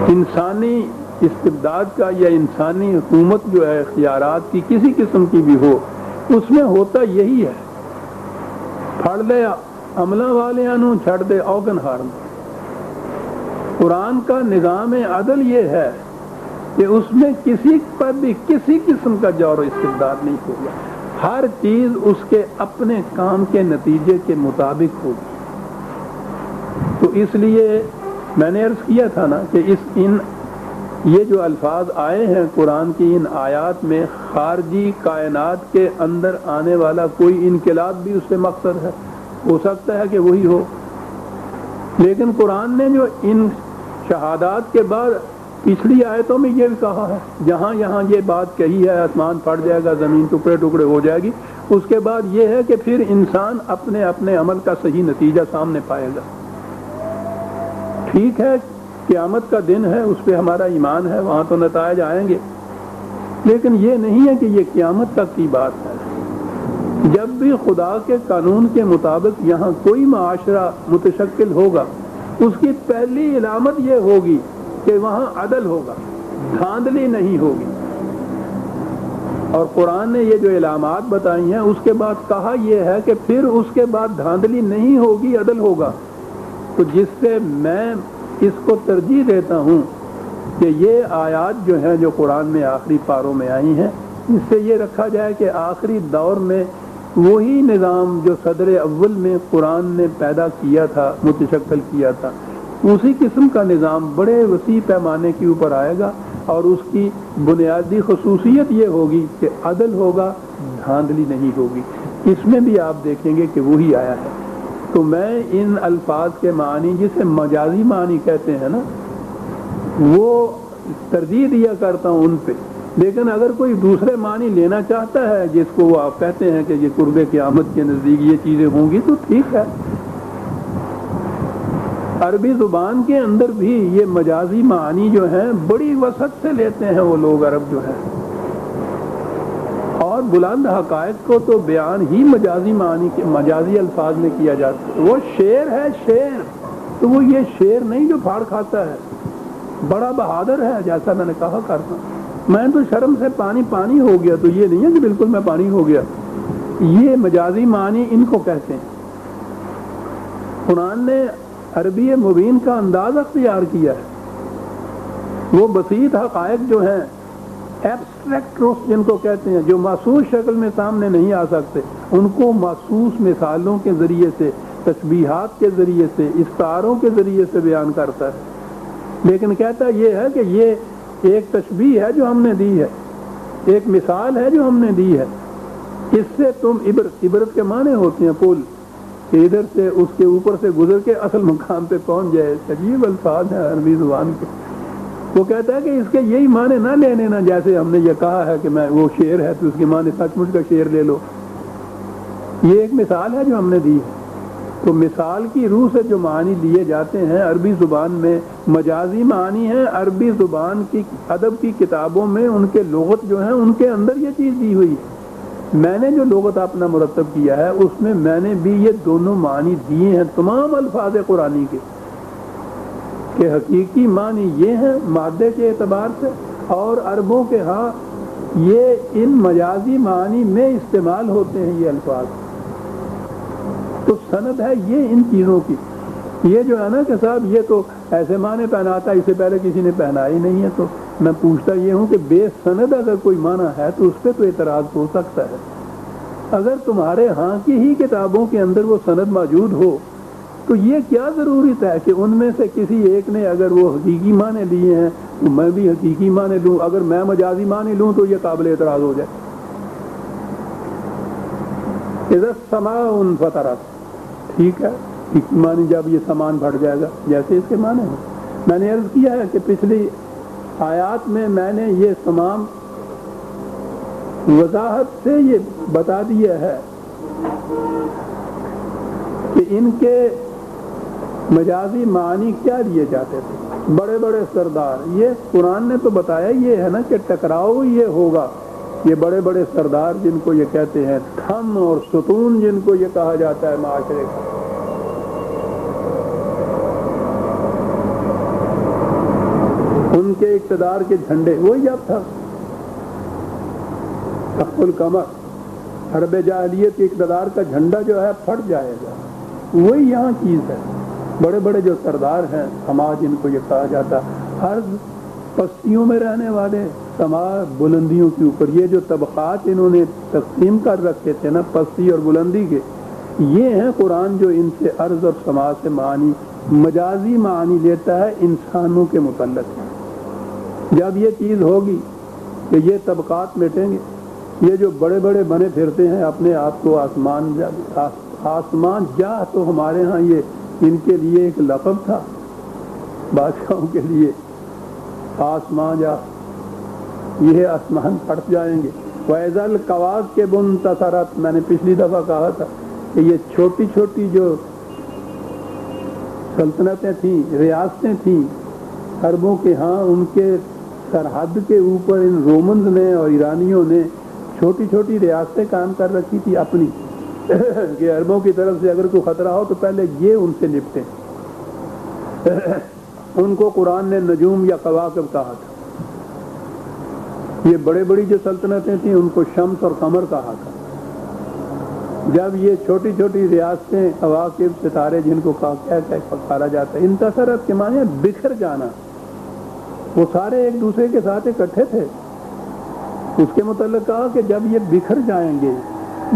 انسانی استبداد کا یا انسانی حکومت جو ہے اختیارات کی کسی قسم کی بھی ہو، اس میں ہوتا یہی ہے، پھڑ لے عملہ والے انو چھڑ دے اوگن ہارن۔ قرآن کا نظام عدل یہ ہے کہ اس میں کسی پر بھی کسی قسم کا جور و استبداد نہیں ہوگا، ہر چیز اس کے اپنے کام کے نتیجے کے مطابق ہوگی۔ تو اس لیے میں نے عرض کیا تھا نا کہ یہ جو الفاظ آئے ہیں قرآن کی ان آیات میں، خارجی کائنات کے اندر آنے والا کوئی انقلاب بھی اس سے مقصد ہے، ہو سکتا ہے کہ وہی ہو، لیکن قرآن نے جو ان شہادات کے بعد پچھلی آیتوں میں یہ بھی کہا ہے، جہاں یہاں یہ بات کہی ہے آسمان پھٹ جائے گا، زمین ٹکڑے ٹکڑے ہو جائے گی، اس کے بعد یہ ہے کہ پھر انسان اپنے اپنے عمل کا صحیح نتیجہ سامنے پائے گا۔ ٹھیک ہے قیامت کا دن ہے، اس پہ ہمارا ایمان ہے، وہاں تو نتائج آئیں گے، لیکن یہ نہیں ہے کہ یہ قیامت تک کی بات ہے۔ جب بھی خدا کے قانون کے مطابق یہاں کوئی معاشرہ متشکل ہوگا، اس کی پہلی علامت یہ ہوگی کہ وہاں عدل ہوگا، دھاندلی نہیں ہوگی۔ اور قرآن نے یہ جو علامات بتائی ہیں اس کے بعد کہا یہ ہے کہ پھر اس کے بعد دھاندلی نہیں ہوگی، عدل ہوگا۔ تو جس سے میں اس کو ترجیح دیتا ہوں کہ یہ آیات جو ہیں جو قرآن میں آخری پاروں میں آئی ہیں، اس سے یہ رکھا جائے کہ آخری دور میں وہی نظام جو صدر اول میں قرآن نے پیدا کیا تھا، متشکل کیا تھا، اسی قسم کا نظام بڑے وسیع پیمانے کے اوپر آئے گا، اور اس کی بنیادی خصوصیت یہ ہوگی کہ عدل ہوگا، دھاندلی نہیں ہوگی۔ اس میں بھی آپ دیکھیں گے کہ وہی آیا ہے۔ تو میں ان الفاظ کے معنی جسے مجازی معنی کہتے ہیں نا، وہ ترجیح دیا کرتا ہوں ان پہ، لیکن اگر کوئی دوسرے معنی لینا چاہتا ہے جس کو وہ آپ کہتے ہیں کہ یہ قرب قیامت کے نزدیک یہ چیزیں ہوں گی، تو ٹھیک ہے۔ عربی زبان کے اندر بھی یہ مجازی معنی جو ہیں بڑی وسعت سے لیتے ہیں وہ لوگ، عرب جو ہے، اور بلند حقائق کو تو بیان ہی مجازی معنی کے مجازی الفاظ میں کیا جاتا ہے۔ وہ شعر ہے، شعر تو وہ یہ شعر نہیں جو پھاڑ کھاتا ہے، بڑا بہادر ہے، جیسا میں نے کہا کرتا میں تو شرم سے پانی پانی ہو گیا، تو یہ نہیں ہے کہ بالکل میں پانی ہو گیا، یہ مجازی معنی ان کو کہتے ہیں۔ قرآن نے عربی مبین کا انداز اختیار کیا ہے، وہ بسیط حقائق جو ہیں، ایبسٹریکٹ ٹروتھ جن کو کہتے ہیں، جو محسوس شکل میں سامنے نہیں آ سکتے، ان کو محسوس مثالوں کے ذریعے سے، تشبیہات کے ذریعے سے، استعاروں کے ذریعے سے بیان کرتا ہے۔ لیکن کہتا یہ ہے کہ یہ ایک تشبیہ ہے جو ہم نے دی ہے، ایک مثال ہے جو ہم نے دی ہے، اس سے تم عبرت کے معنی ہوتے ہیں پل کہ ادھر سے اس کے اوپر سے گزر کے اصل مقام پہ پہنچ جائے۔ عجیب الفاظ ہیں عربی زبان کے، وہ کہتا ہے کہ اس کے یہی معنی نہ لینے نا، جیسے ہم نے یہ کہا ہے کہ میں وہ شعر ہے تو اس کے معنی سچ مچ کا شعر لے لو. یہ ایک مثال ہے جو ہم نے دی ہے. تو مثال کی روح سے جو معنی لیے جاتے ہیں عربی زبان میں مجازی معنی ہیں. عربی زبان کی ادب کی کتابوں میں ان کے لغت جو ہیں ان کے اندر یہ چیز دی ہوئی ہے. میں نے جو لغت اپنا مرتب کیا ہے اس میں میں نے بھی یہ دونوں معنی دیے ہیں تمام الفاظ قرآنی کے، کہ حقیقی معنی یہ ہیں مادے کے اعتبار سے، اور عربوں کے ہاں یہ ان مجازی معنی میں استعمال ہوتے ہیں یہ الفاظ. تو سند ہے یہ ان چیزوں کی. یہ جو ہے نا کہ صاحب یہ تو ایسے معنی پہناتا ہے، اس سے پہلے کسی نے پہنا ہی نہیں ہے. تو میں پوچھتا یہ ہوں کہ بے سند اگر کوئی معنی ہے تو اس پہ تو اعتراض ہو سکتا ہے. اگر تمہارے ہاں کی ہی کتابوں کے اندر وہ سند موجود ہو تو یہ کیا ضروری ہے کہ ان میں سے کسی ایک نے اگر وہ حقیقی معنی لیے ہیں تو میں بھی حقیقی معنی لوں، اگر میں مجازی معنی لوں تو یہ قابل اعتراض ہو جائے. اذا السماء انفطرت، ٹھیک ہے، حقیقی معنی جب یہ سامان پھٹ جائے گا جیسے اس کے معنی ہیں. میں نے عرض کیا ہے کہ پچھلی آیات میں نے یہ تمام وضاحت سے یہ بتا دیا ہے کہ ان کے مجازی معنی کیا دیے جاتے تھے. بڑے بڑے سردار، یہ قرآن نے تو بتایا یہ ہے نا کہ ٹکراؤ یہ ہوگا. یہ بڑے بڑے سردار جن کو یہ کہتے ہیں تھم اور ستون جن کو یہ کہا جاتا ہے معاشرے کا، ان کے اقتدار کے جھنڈے وہی جب تھا سقف القمر، حرب جاہلیت کے اقتدار کا جھنڈا جو ہے پھٹ جائے گا، وہی یہاں چیز ہے. بڑے بڑے جو سردار ہیں سماج جن کو یہ کہا جاتا، ہر پستیوں میں رہنے والے، سماج بلندیوں کے اوپر، یہ جو طبقات انہوں نے تقسیم کر رکھے تھے نا پستی اور بلندی کے، یہ ہیں قرآن جو ان سے ارض اور سماج سے معنی مجازی معنی لیتا ہے انسانوں کے متعلق. جب یہ چیز ہوگی کہ یہ طبقات مٹیں گے، یہ جو بڑے بڑے بنے پھرتے ہیں اپنے آپ کو آسمان جاہ، تو ہمارے ہاں یہ ان کے لیے ایک لقب تھا بادشاہوں کے لیے، آسمان جاہ، یہ آسمان پھٹ جائیں گے. وَإِذَا الْكَوَاكِبُ انتَثَرَتْ، میں نے پچھلی دفعہ کہا تھا کہ یہ چھوٹی چھوٹی جو سلطنتیں تھیں، ریاستیں تھیں عربوں کے ہاں، ان کے سرحد کے اوپر ان رومنز نے اور ایرانیوں نے چھوٹی چھوٹی ریاستیں قائم کر رکھی تھی اپنی، کہ عربوں کی طرف سے اگر کوئی خطرہ ہو تو پہلے یہ ان سے نپٹیں. ان کو قرآن نے نجوم یا کواکب کہا تھا. یہ بڑے بڑی جو سلطنتیں تھیں ان کو شمس اور قمر کہا تھا. جب یہ چھوٹی چھوٹی ریاستیں کواکب ستارے جن کو پکارا جاتا ہے، انتصرت کے معنی بکھر جانا، وہ سارے ایک دوسرے کے ساتھ اکٹھے تھے. اس کے متعلق کہا کہ جب یہ بکھر جائیں گے،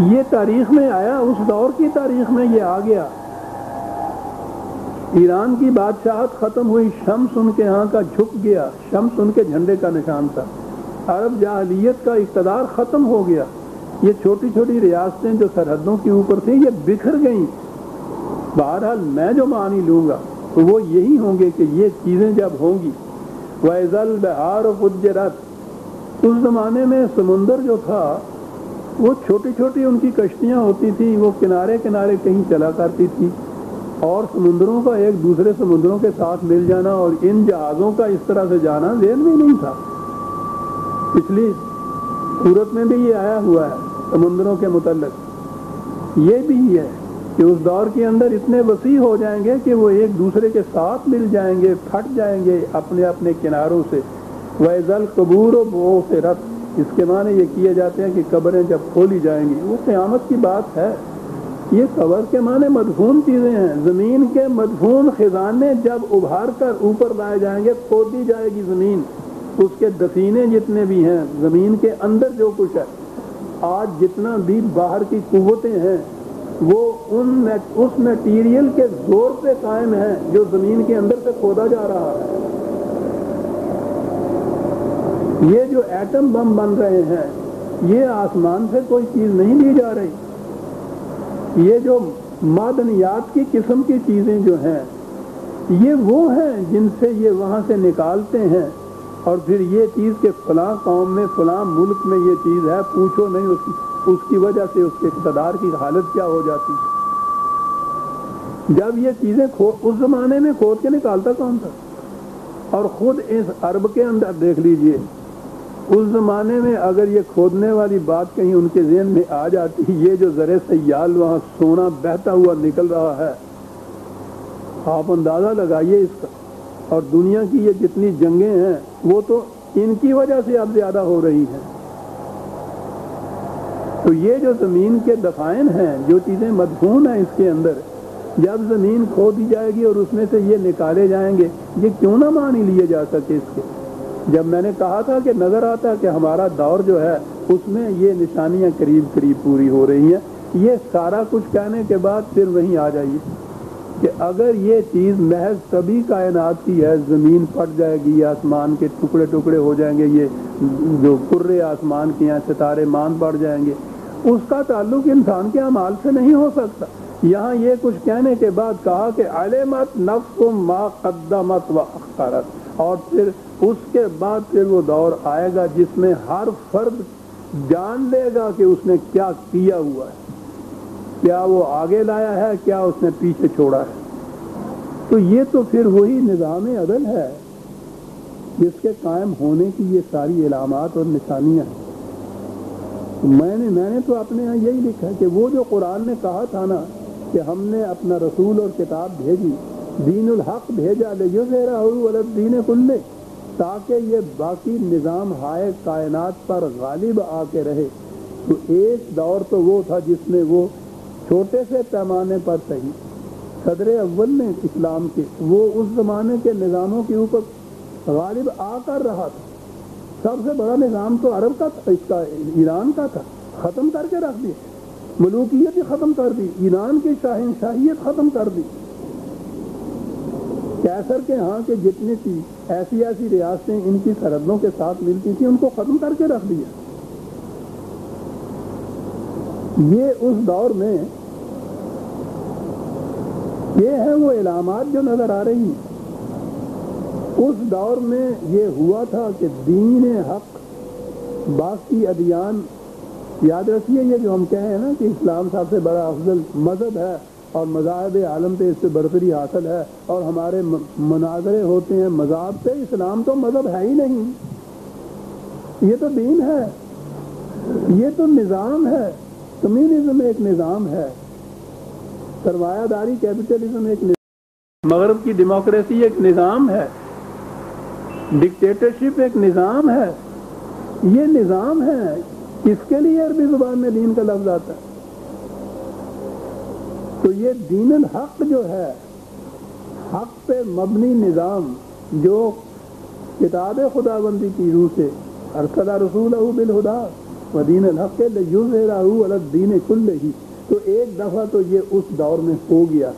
یہ تاریخ میں آیا، اس دور کی تاریخ میں یہ آ گیا. ایران کی بادشاہت ختم ہوئی، شمس ان کے ہاں کا جھک گیا، شمس ان کے جھنڈے کا نشان تھا. عرب جاہلیت کا اقتدار ختم ہو گیا. یہ چھوٹی چھوٹی ریاستیں جو سرحدوں کے اوپر تھیں یہ بکھر گئیں. بہرحال میں جو معنی لوں گا تو وہ یہی ہوں گے کہ یہ چیزیں جب ہوں گی. وَإِذَا الْبِحَارُ فُجِّرَتْ، اس زمانے میں سمندر جو تھا وہ چھوٹی چھوٹی ان کی کشتیاں ہوتی تھیں، وہ کنارے کنارے کہیں چلا کرتی تھی، اور سمندروں کا ایک دوسرے سمندروں کے ساتھ مل جانا اور ان جہازوں کا اس طرح سے جانا ذہن میں نہیں تھا. پچھلی صورت میں بھی یہ آیا ہوا ہے سمندروں کے متعلق. یہ بھی ہے کہ اس دور کے اندر اتنے وسیع ہو جائیں گے کہ وہ ایک دوسرے کے ساتھ مل جائیں گے، پھٹ جائیں گے اپنے اپنے کناروں سے. وَإِذَا الْقُبُورُ بُعْثِرَتْ، اس کے معنی یہ کیے جاتے ہیں کہ قبریں جب کھولی جائیں گی، وہ قیامت کی بات ہے. یہ قبر کے معنی مدفون چیزیں ہیں. زمین کے مدفون خزانے جب ابھار کر اوپر لائے جائیں گے، کھودی جائے گی زمین، اس کے دفینے جتنے بھی ہیں، زمین کے اندر جو کچھ ہے، آج جتنا بھی باہر کی قوتیں ہیں وہ اس میٹیریل کے زور پہ قائم ہیں جو زمین کے اندر سے کھودا جا رہا ہے. یہ جو ایٹم بم بن رہے ہیں یہ آسمان سے کوئی چیز نہیں لی جا رہی. یہ جو معدنیات کی قسم کی چیزیں جو ہیں یہ وہ ہیں جن سے یہ وہاں سے نکالتے ہیں اور پھر یہ چیز کہ فلاں قوم میں فلاں ملک میں یہ چیز ہے، پوچھو نہیں اس کی وجہ سے اس کے اقتدار کی حالت کیا ہو جاتی ہے۔ جب یہ چیزیں اس زمانے میں کھود کے نکالتا کون تھا؟ اور خود اس عرب کے اندر دیکھ لیجئے، اس زمانے میں اگر یہ کھودنے والی بات کہیں ان کے ذہن میں آ جاتی، یہ جو زرے سیال وہاں سونا بہتا ہوا نکل رہا ہے، آپ اندازہ لگائیے اس کا۔ اور دنیا کی یہ جتنی جنگیں ہیں وہ تو ان کی وجہ سے اب زیادہ ہو رہی ہیں۔ تو یہ جو زمین کے دفائن ہیں، جو چیزیں مدفون ہیں اس کے اندر، جب زمین کھو دی جائے گی اور اس میں سے یہ نکالے جائیں گے، یہ کیوں نہ مانی لیے جا سکے اس کے؟ جب میں نے کہا تھا کہ نظر آتا ہے کہ ہمارا دور جو ہے اس میں یہ نشانیاں قریب قریب پوری ہو رہی ہیں، یہ سارا کچھ کہنے کے بعد پھر وہیں آ جائیے کہ اگر یہ چیز محض طبی کائنات کی ہے، زمین پھٹ جائے گی، آسمان کے ٹکڑے ٹکڑے ہو جائیں گے، یہ جو کرے آسمان کے ہیں ستارے مان پڑ جائیں گے، اس کا تعلق انسان کے اعمال سے نہیں ہو سکتا۔ یہاں یہ کچھ کہنے کے بعد کہا کہ علمت نفس ما قدمت و اخرت، اور پھر اس کے بعد پھر وہ دور آئے گا جس میں ہر فرد جان لے گا کہ اس نے کیا کیا ہوا ہے، کیا وہ آگے لایا ہے، کیا اس نے پیچھے چھوڑا ہے۔ تو یہ تو پھر وہی نظام عدل ہے جس کے قائم ہونے کی یہ ساری علامات اور نشانیاں ہیں۔ میں نے تو اپنے یہاں یہی لکھا کہ وہ جو قرآن نے کہا تھا نا کہ ہم نے اپنا رسول اور کتاب بھیجی، دین الحق بھیجا لیظہرہ علی الدین کلہ، تاکہ یہ باقی نظام ہائے کائنات پر غالب آ کے رہے۔ تو ایک دور تو وہ تھا جس میں وہ چھوٹے سے پیمانے پر صحیح صدر اول نے اسلام کے، وہ اس زمانے کے نظاموں کے اوپر غالب آ کر رہا تھا۔ سب سے بڑا نظام تو عرب کا تھا، اس کا ایران کا تھا، ختم کر کے رکھ دیا، ملوکیت ہی ختم کر دی، ایران کی شاہنشاہیت ختم کر دی۔ کیسر کے ہاں کے جتنی تھی ایسی ریاستیں ان کی سرحدوں کے ساتھ ملتی تھیں، ان کو ختم کر کے رکھ دیا۔ یہ اس دور میں یہ ہیں وہ علامات جو نظر آ رہی ہیں۔ اس دور میں یہ ہوا تھا کہ دین حق باقی ادیان، یاد رکھیے یہ جو ہم کہیں ہیں نا کہ اسلام سب سے بڑا افضل مذہب ہے اور مذاہب عالم پہ اس سے برتری حاصل ہے، اور ہمارے مناظرے ہوتے ہیں مذہب پہ، اسلام تو مذہب ہے ہی نہیں، یہ تو دین ہے، یہ تو نظام ہے۔ کمیونزم ایک نظام ہے، سرمایہ داری کیپٹلزم ایک نظام، مغرب کی ڈیموکریسی ایک نظام ہے، ڈکٹیٹرشپ ایک نظام ہے، یہ نظام ہے۔ اس کے لیے عربی زبان میں دین کا لفظ آتا ہے۔ تو یہ دین الحق جو ہے، حق پہ مبنی نظام، جو کتاب خداوندی کی روح سے ارسل رسولہ بالہدیٰ ودین الحق لیظہرہ علی الدین کلہ، تو ایک دفعہ تو یہ اس دور میں ہو گیا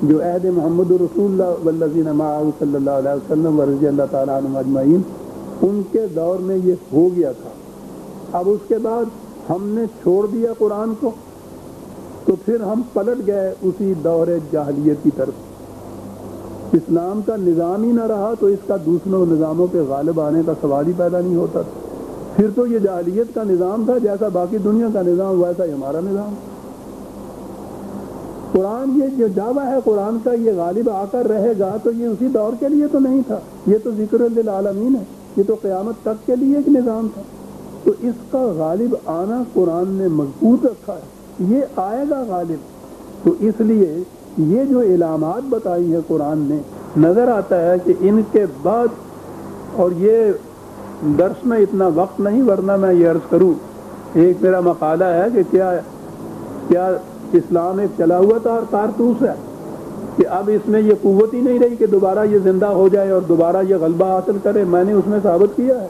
جو عہد محمد رسول اللہ والذین معہ صلی اللہ علیہ وسلم ورضی اللہ تعالیٰ عنہم اجمعین، ان کے دور میں یہ ہو گیا تھا۔ اب اس کے بعد ہم نے چھوڑ دیا قرآن کو، تو پھر ہم پلٹ گئے اسی دور جاہلیت کی طرف۔ اسلام کا نظام ہی نہ رہا تو اس کا دوسروں نظاموں پہ غالب آنے کا سوال ہی پیدا نہیں ہوتا تھا۔ پھر تو یہ جاہلیت کا نظام تھا، جیسا باقی دنیا کا نظام ویسا ہی ہمارا نظام۔ قرآن یہ جو دعویٰ ہے قرآن کا یہ غالب آ کر رہے گا، تو یہ اسی دور کے لیے تو نہیں تھا، یہ تو ذکر للعالمین ہے، یہ تو قیامت تک کے لیے ایک نظام تھا۔ تو اس کا غالب آنا قرآن نے مضبوط رکھا ہے، یہ آئے گا غالب۔ تو اس لیے یہ جو علامات بتائی ہے قرآن نے، نظر آتا ہے کہ ان کے بعد، اور یہ درس میں اتنا وقت نہیں ورنہ میں یہ عرض کروں، ایک میرا مقالہ ہے کہ کیا اسلام ایک چلا ہوا تھا اور کارتوس ہے، کہ اب اس میں یہ قوت ہی نہیں رہی کہ دوبارہ یہ زندہ ہو جائے اور دوبارہ یہ غلبہ حاصل کرے۔ میں نے اس میں ثابت کیا ہے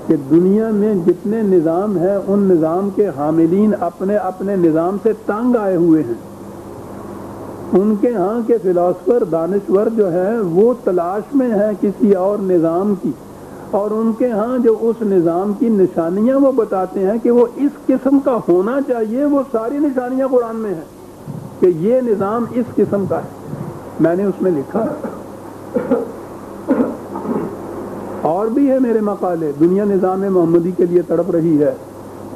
کہ دنیا میں جتنے نظام ہیں ان نظام کے حاملین اپنے اپنے نظام سے تنگ آئے ہوئے ہیں۔ ان کے ہاں کے فلاسفر دانشور جو ہیں وہ تلاش میں ہیں کسی اور نظام کی، اور ان کے ہاں جو اس نظام کی نشانیاں وہ بتاتے ہیں کہ وہ اس قسم کا ہونا چاہیے، وہ ساری نشانیاں قرآن میں ہیں کہ یہ نظام اس قسم کا ہے۔ میں نے اس میں لکھا اور بھی ہے میرے مقالے. دنیا نظام محمدی کے لیے تڑپ رہی ہے,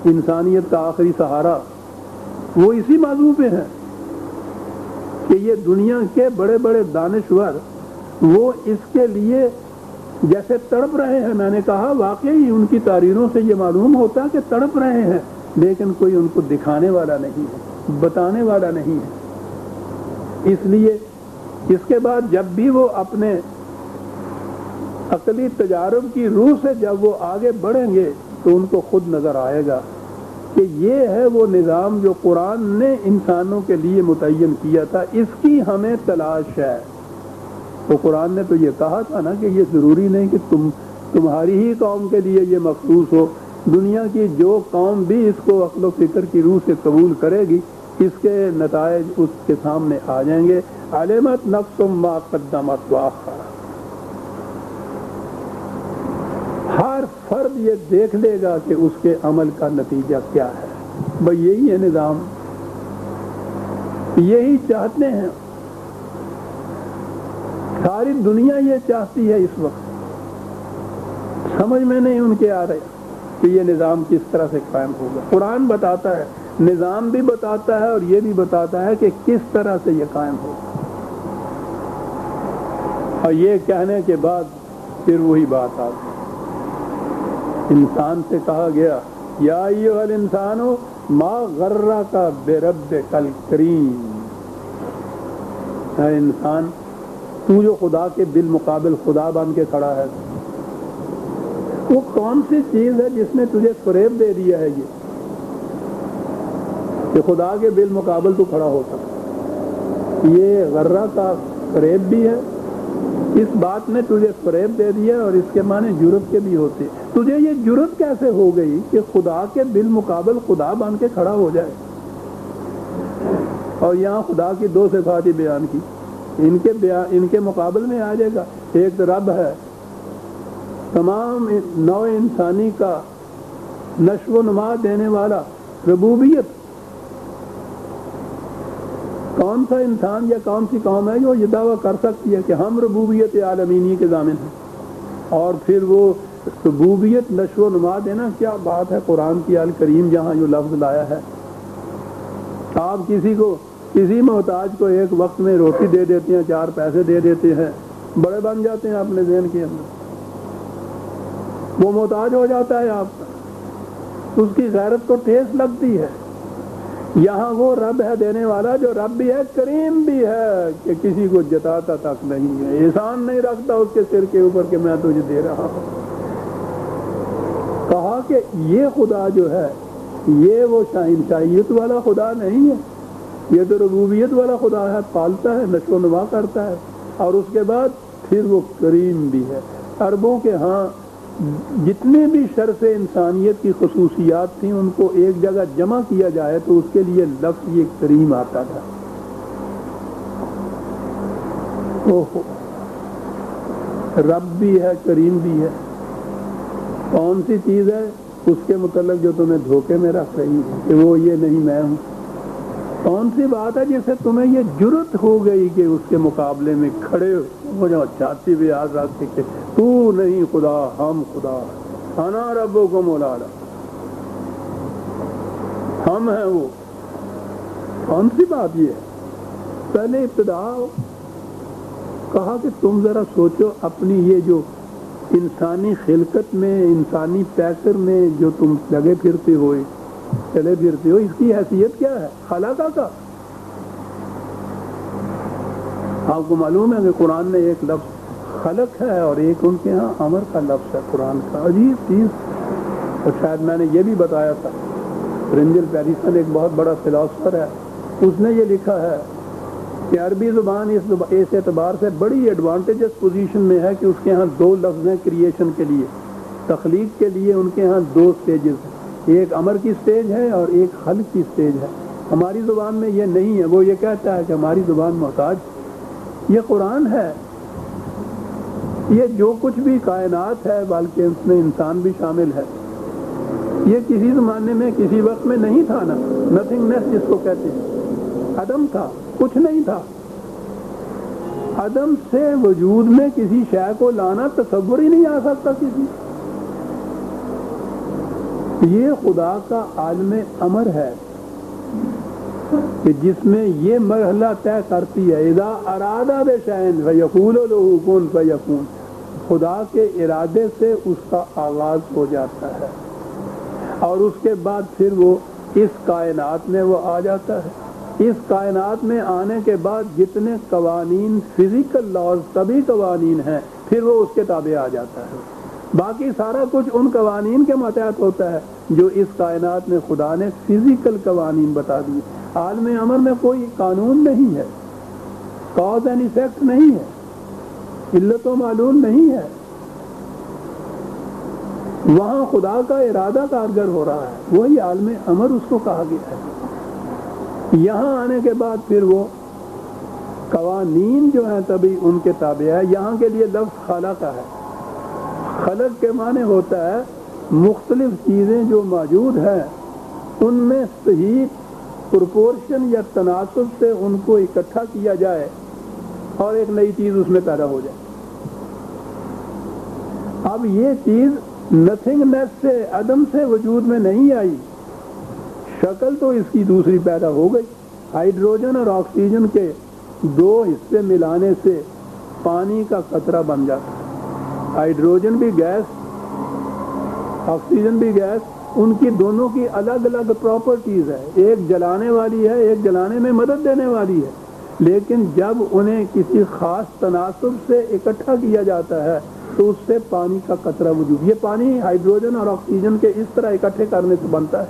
انسانیت کا آخری سہارا, وہ اسی موضوع پہ ہے کہ یہ دنیا کے بڑے بڑے دانشور وہ اس کے لیے جیسے تڑپ رہے ہیں. میں نے کہا واقعی ان کی تحریروں سے یہ معلوم ہوتا ہے کہ تڑپ رہے ہیں, لیکن کوئی ان کو دکھانے والا نہیں ہے, بتانے والا نہیں ہے. اس لیے اس کے بعد جب بھی وہ اپنے عقلی تجارب کی روح سے جب وہ آگے بڑھیں گے تو ان کو خود نظر آئے گا کہ یہ ہے وہ نظام جو قرآن نے انسانوں کے لیے متعین کیا تھا, اس کی ہمیں تلاش ہے. تو قرآن نے تو یہ کہا تھا نا کہ یہ ضروری نہیں کہ تمہاری ہی قوم کے لیے یہ مخصوص ہو, دنیا کی جو قوم بھی اس کو عقل و فکر کی روح سے قبول کرے گی اس کے نتائج اس کے سامنے آ جائیں گے. علمت نفس ما قدمت وآخر, ہر فرد یہ دیکھ لے گا کہ اس کے عمل کا نتیجہ کیا ہے. بھئی یہی ہے نظام, یہی چاہتے ہیں, ساری دنیا یہ چاہتی ہے اس وقت. سمجھ میں نہیں ان کے آ رہے کہ یہ نظام کس طرح سے قائم ہوگا. قرآن بتاتا ہے, نظام بھی بتاتا ہے اور یہ بھی بتاتا ہے کہ کس طرح سے یہ قائم ہوگا. اور یہ کہنے کے بعد پھر وہی بات آ گئی, انسان سے کہا گیا یا ایھا الانسان ما غرک بربک الکریم, اے انسان تو جو خدا کے بالمقابل خدا بن کے کھڑا ہے, وہ کون سی چیز ہے جس نے تجھے فریب دے دیا ہے یہ کہ خدا کے بالمقابل تو کھڑا ہو سکتا. یہ غرہ کا فریب بھی ہے, اس بات نے تجھے فریب دے دیا, اور اس کے معنی جرت کے بھی ہوتے. تجھے یہ جرت کیسے ہو گئی کہ خدا کے بالمقابل خدا بن کے کھڑا ہو جائے. اور یہاں خدا کی دو صفات ہی بیان کی, ان کے مقابل میں آ جائے گا. ایک رب ہے, تمام نوع انسانی کا نشو و نما دینے والا. ربوبیت, کون سا انسان یا کون سی قوم ہے جو یہ دعویٰ کر سکتی ہے کہ ہم ربوبیت عالمینی کے ضامن ہیں, اور پھر وہ ربوبیت نشو و نما دینا کیا بات ہے. قرآن کی الکریم جہاں جو لفظ لایا ہے, آپ کسی محتاج کو ایک وقت میں روٹی دے دیتے ہیں, 4 پیسے دے دیتے ہیں, بڑے بن جاتے ہیں اپنے ذہن کے اندر, وہ محتاج ہو جاتا ہے آپ کا, اس کی غیرت کو ٹھیس لگتی ہے. یہاں وہ رب ہے دینے والا, جو رب بھی ہے کریم بھی ہے, کہ کسی کو جتاتا تک نہیں ہے, احسان نہیں رکھتا اس کے سر کے اوپر کہ میں تجھے دے رہا ہوں. کہا کہ یہ خدا جو ہے یہ وہ شاہنشاہیت والا خدا نہیں ہے, یہ تو ربوبیت والا خدا ہے, پالتا ہے, نشو و نما کرتا ہے, اور اس کے بعد پھر وہ کریم بھی ہے. عربوں کے ہاں جتنے بھی شرف انسانیت کی خصوصیات تھیں ان کو ایک جگہ جمع کیا جائے تو اس کے لیے لفظ یہ کریم آتا تھا. رب بھی ہے, کریم بھی ہے. کون سی چیز ہے اس کے متعلق جو تمہیں دھوکے میں رکھ رہی ہے کہ وہ یہ نہیں میں ہوں؟ کون سی بات ہے جس سے تمہیں یہ جرت ہو گئی کہ اس کے مقابلے میں کھڑے ہو جاؤ, چھاتی بھی یاد رکھ کے کہ تو نہیں خدا, ہم خدا, انا ربکم الاعلی, ہم ہیں وہ. کون سی بات یہ ہے؟ پہلے ابتدا کہا کہ تم ذرا سوچو اپنی یہ جو انسانی خلقت میں, انسانی پیکر میں جو تم لگے پھرتے ہو, چلے پھرتے ہو, اس کی حیثیت کیا ہے خلاقہ کا. آپ کو معلوم ہے کہ قرآن نے ایک لفظ خلق ہے اور ایک ان کے ہاں امر کا لفظ ہے قرآن کا. عجیب چیز. اور شاید میں نے یہ بھی بتایا تھا, رنجل پیریسن ایک بہت بڑا فلاسفر ہے, اس نے یہ لکھا ہے کہ عربی زبان اس اعتبار سے بڑی ایڈوانٹیجس پوزیشن میں ہے کہ اس کے ہاں 2 لفظ ہیں کریشن کے لیے, تخلیق کے لیے. ان کے ہاں 2 سٹیجز ہیں, ایک امر کی سٹیج ہے اور ایک خلق کی سٹیج ہے. ہماری زبان میں یہ نہیں ہے. وہ یہ کہتا ہے کہ ہماری زبان محتاج. یہ قرآن ہے, یہ جو کچھ بھی کائنات ہے بلکہ اس میں انسان بھی شامل ہے, یہ کسی زمانے میں کسی وقت میں نہیں تھا نا. نتھنگنیس جس کو کہتے ہیں, عدم تھا, کچھ نہیں تھا. عدم سے وجود میں کسی شے کو لانا تصور ہی نہیں آ سکتا کسی. یہ خدا کا عالم امر ہے کہ جس میں یہ مرحلہ طے کرتی ہے اذا اراد بشیء فیقول له کن فیکون. خدا کے ارادے سے اس کا آغاز ہو جاتا ہے اور اس کے بعد پھر وہ اس کائنات میں وہ آ جاتا ہے. اس کائنات میں آنے کے بعد جتنے قوانین فزیکل لاز سبھی قوانین ہیں پھر وہ اس کے تابع آ جاتا ہے. باقی سارا کچھ ان قوانین کے ماتحت ہوتا ہے جو اس کائنات میں خدا نے فزیکل قوانین بتا دیے. عالم امر میں کوئی قانون نہیں ہے, کاز اینڈ ایفیکٹ نہیں ہے, علت و معلول نہیں ہے. وہاں خدا کا ارادہ کارگر ہو رہا ہے, وہی عالم امر اس کو کہا گیا ہے. یہاں آنے کے بعد پھر وہ قوانین جو ہیں تبھی ان کے تابع ہے. یہاں کے لیے لفظ خلق ہے. خلق کے معنی ہوتا ہے مختلف چیزیں جو موجود ہیں ان میں صحیح پروپورشن یا تناسب سے ان کو اکٹھا کیا جائے اور ایک نئی چیز اس میں پیدا ہو جائے. اب یہ چیز نتھنگنیس سے عدم سے وجود میں نہیں آئی, شکل تو اس کی دوسری پیدا ہو گئی. ہائیڈروجن اور آکسیجن کے دو حصے ملانے سے پانی کا قطرہ بن جاتا ہے. ہائیڈروجن بھی گیس, آکسیجن بھی گیس, ان کی دونوں کی الگ الگ پراپرٹیز ہے. ایک جلانے والی ہے, ایک جلانے میں مدد دینے والی ہے, لیکن جب انہیں کسی خاص تناسب سے اکٹھا کیا جاتا ہے تو اس سے پانی کا قطرہ وجود. یہ پانی ہائیڈروجن اور آکسیجن کے اس طرح اکٹھے کرنے سے بنتا ہے.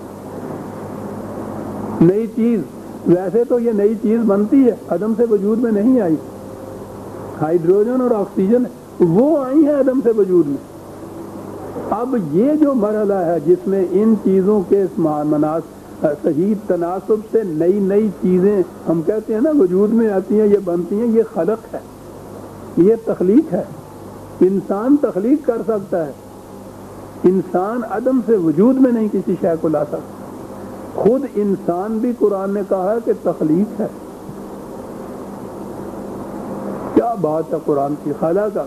نئی چیز, ویسے تو یہ نئی چیز بنتی ہے, عدم سے وجود میں نہیں آئی. ہائیڈروجن اور آکسیجن وہ آئی ہیں عدم سے وجود میں. اب یہ جو مرحلہ ہے جس میں ان چیزوں کے صحیح تناسب سے نئی نئی چیزیں ہم کہتے ہیں نا وجود میں آتی ہیں, یہ بنتی ہیں, یہ خلق ہے, یہ تخلیق ہے. انسان تخلیق کر سکتا ہے, انسان عدم سے وجود میں نہیں کسی شے کو لا سکتا. خود انسان بھی قرآن نے کہا ہے کہ تخلیق ہے. کیا بات ہے قرآن کی, خلق کا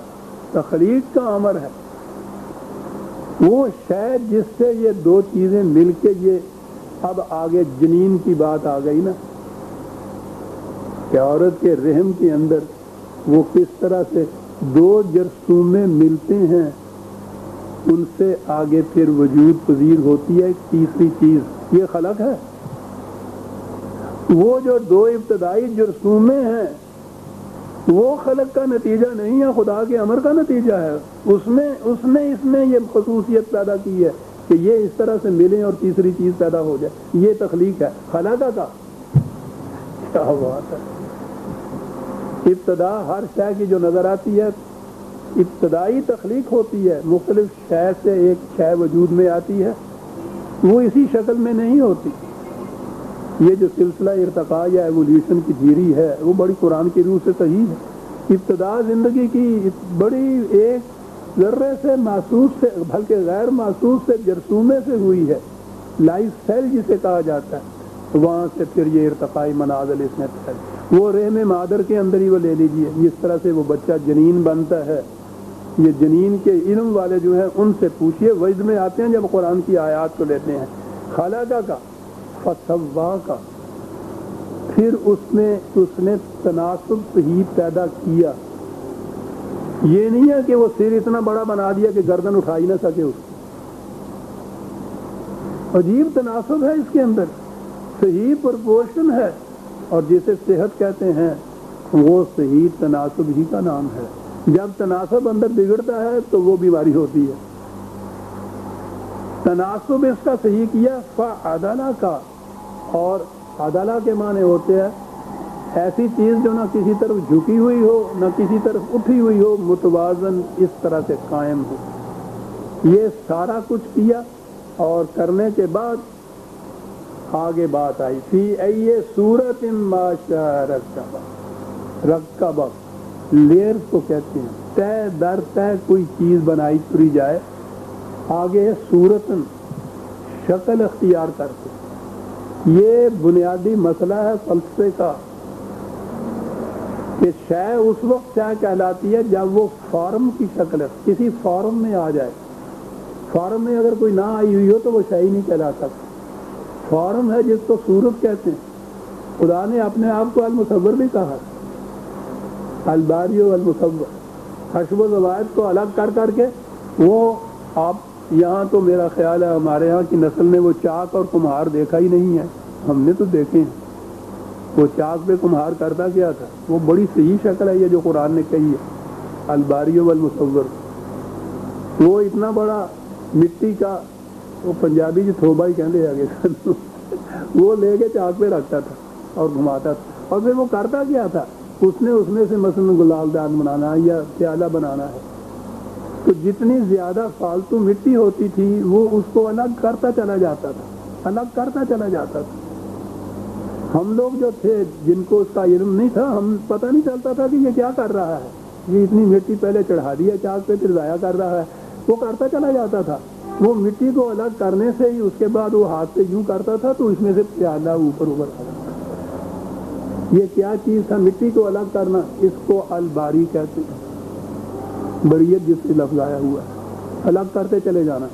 تخلیق کا امر ہے. وہ شاید جس سے یہ دو چیزیں مل کے یہ اب آگے جنین کی بات آ گئی نا کہ عورت کے رحم کے اندر وہ کس طرح سے دو جرثومے ملتے ہیں, ان سے آگے پھر وجود پذیر ہوتی ہے تیسری چیز. یہ خلق ہے. وہ جو دو ابتدائی جرثومے ہیں وہ خلق کا نتیجہ نہیں ہے, خدا کے امر کا نتیجہ ہے. اس نے اس میں یہ خصوصیت پیدا کی ہے کہ یہ اس طرح سے ملیں اور تیسری چیز پیدا ہو جائے. یہ تخلیق ہے. خلق کا کیا بات ہے. ابتدا ہر شے کی جو نظر آتی ہے ابتدائی تخلیق ہوتی ہے, مختلف شے سے ایک شے وجود میں آتی ہے, وہ اسی شکل میں نہیں ہوتی. یہ جو سلسلہ ارتقاء یا ایولیوشن کی تھیوری ہے وہ بڑی قرآن کی روح سے صحیح ہے. ابتدا زندگی کی بڑی ایک ذرے سے محسوس سے بلکہ غیر محسوس سے جرثومے سے ہوئی ہے, لائف سیل جسے کہا جاتا ہے. وہاں سے پھر یہ ارتقائی منازل اس میں پھیل, وہ رحم مادر کے اندر ہی وہ لے لیجیے. جس طرح سے وہ بچہ جنین بنتا ہے, یہ جنین کے علم والے جو ہیں ان سے پوچھئے, وجد میں آتے ہیں جب قرآن کی آیات کو لیتے ہیں. خلق کا فسوا کا, پھر اس نے تناسب صحیح پیدا کیا. یہ نہیں ہے کہ وہ سر اتنا بڑا بنا دیا کہ گردن اٹھا ہی نہ سکے. اس عجیب تناسب ہے اس کے اندر, صحیح پرپورشن ہے, اور جسے صحت کہتے ہیں وہ صحیح تناسب ہی کا نام ہے. جب تناسب اندر بگڑتا ہے تو وہ بیماری ہوتی ہے. تناسب اس کا صحیح کیا فعدلہ کا, اور عدلہ کے معنی ہوتے ہیں ایسی چیز جو نہ کسی طرف جھکی ہوئی ہو نہ کسی طرف اٹھی ہوئی ہو, متوازن اس طرح سے قائم ہو. یہ سارا کچھ کیا اور کرنے کے بعد آگے بات آئی فی ای صورت ما شاء رکب, لیئر کو کہتے ہیں طے در طے کوئی چیز بنائی تری جائے, آگے صورتن شکل اختیار کرتے. یہ بنیادی مسئلہ ہے فلسفے کا کہ شے اس وقت شے کہلاتی ہے جب وہ فارم کی شکل ہے، کسی فارم میں آ جائے. فارم میں اگر کوئی نہ آئی ہوئی ہو تو وہ شے ہی نہیں کہلا سکتا. فارم ہے جس کو صورت کہتے ہیں. خدا نے اپنے آپ کو المصور بھی کہا، الباری و المصور. حشو و زوائد کو الگ کر کر کے وہ آپ یہاں تو میرا خیال ہے ہمارے یہاں کی نسل نے وہ چاک اور کمہار دیکھا ہی نہیں ہے. ہم نے تو دیکھے ہیں. وہ چاک پہ کمہار کرتا کیا تھا؟ وہ بڑی صحیح شکل ہے یہ جو قرآن نے کہی ہے، الباری و المصور. وہ اتنا بڑا مٹی کا وہ پنجابی جو تھوبا ہی کہتے ہیں آگے وہ لے کے چاک پہ رکھتا تھا اور گھماتا تھا. اور پھر وہ کرتا کیا تھا؟ اس نے سے مثلا گلاب دان بنانا ہے یا پیالہ بنانا ہے تو جتنی زیادہ فالتو مٹی ہوتی تھی وہ اس کو الگ کرتا چلا جاتا تھا، الگ کرتا چلا جاتا تھا. ہم لوگ جو تھے جن کو اس کا علم نہیں تھا، ہم پتہ نہیں چلتا تھا کہ یہ کیا کر رہا ہے. یہ اتنی مٹی پہلے چڑھا دیا چاک پہ پھر ضائع کر رہا ہے. وہ کرتا چلا جاتا تھا. وہ مٹی کو الگ کرنے سے ہی اس کے بعد وہ ہاتھ سے یوں کرتا تھا تو اس میں سے پیالہ اوپر اوپر آ جاتا. یہ کیا چیز تھا مٹی کو الگ کرنا؟ اس کو الباری کہتے ہیں. بریت جس سے لفظ آیا ہوا ہے، الگ کرتے چلے جانا.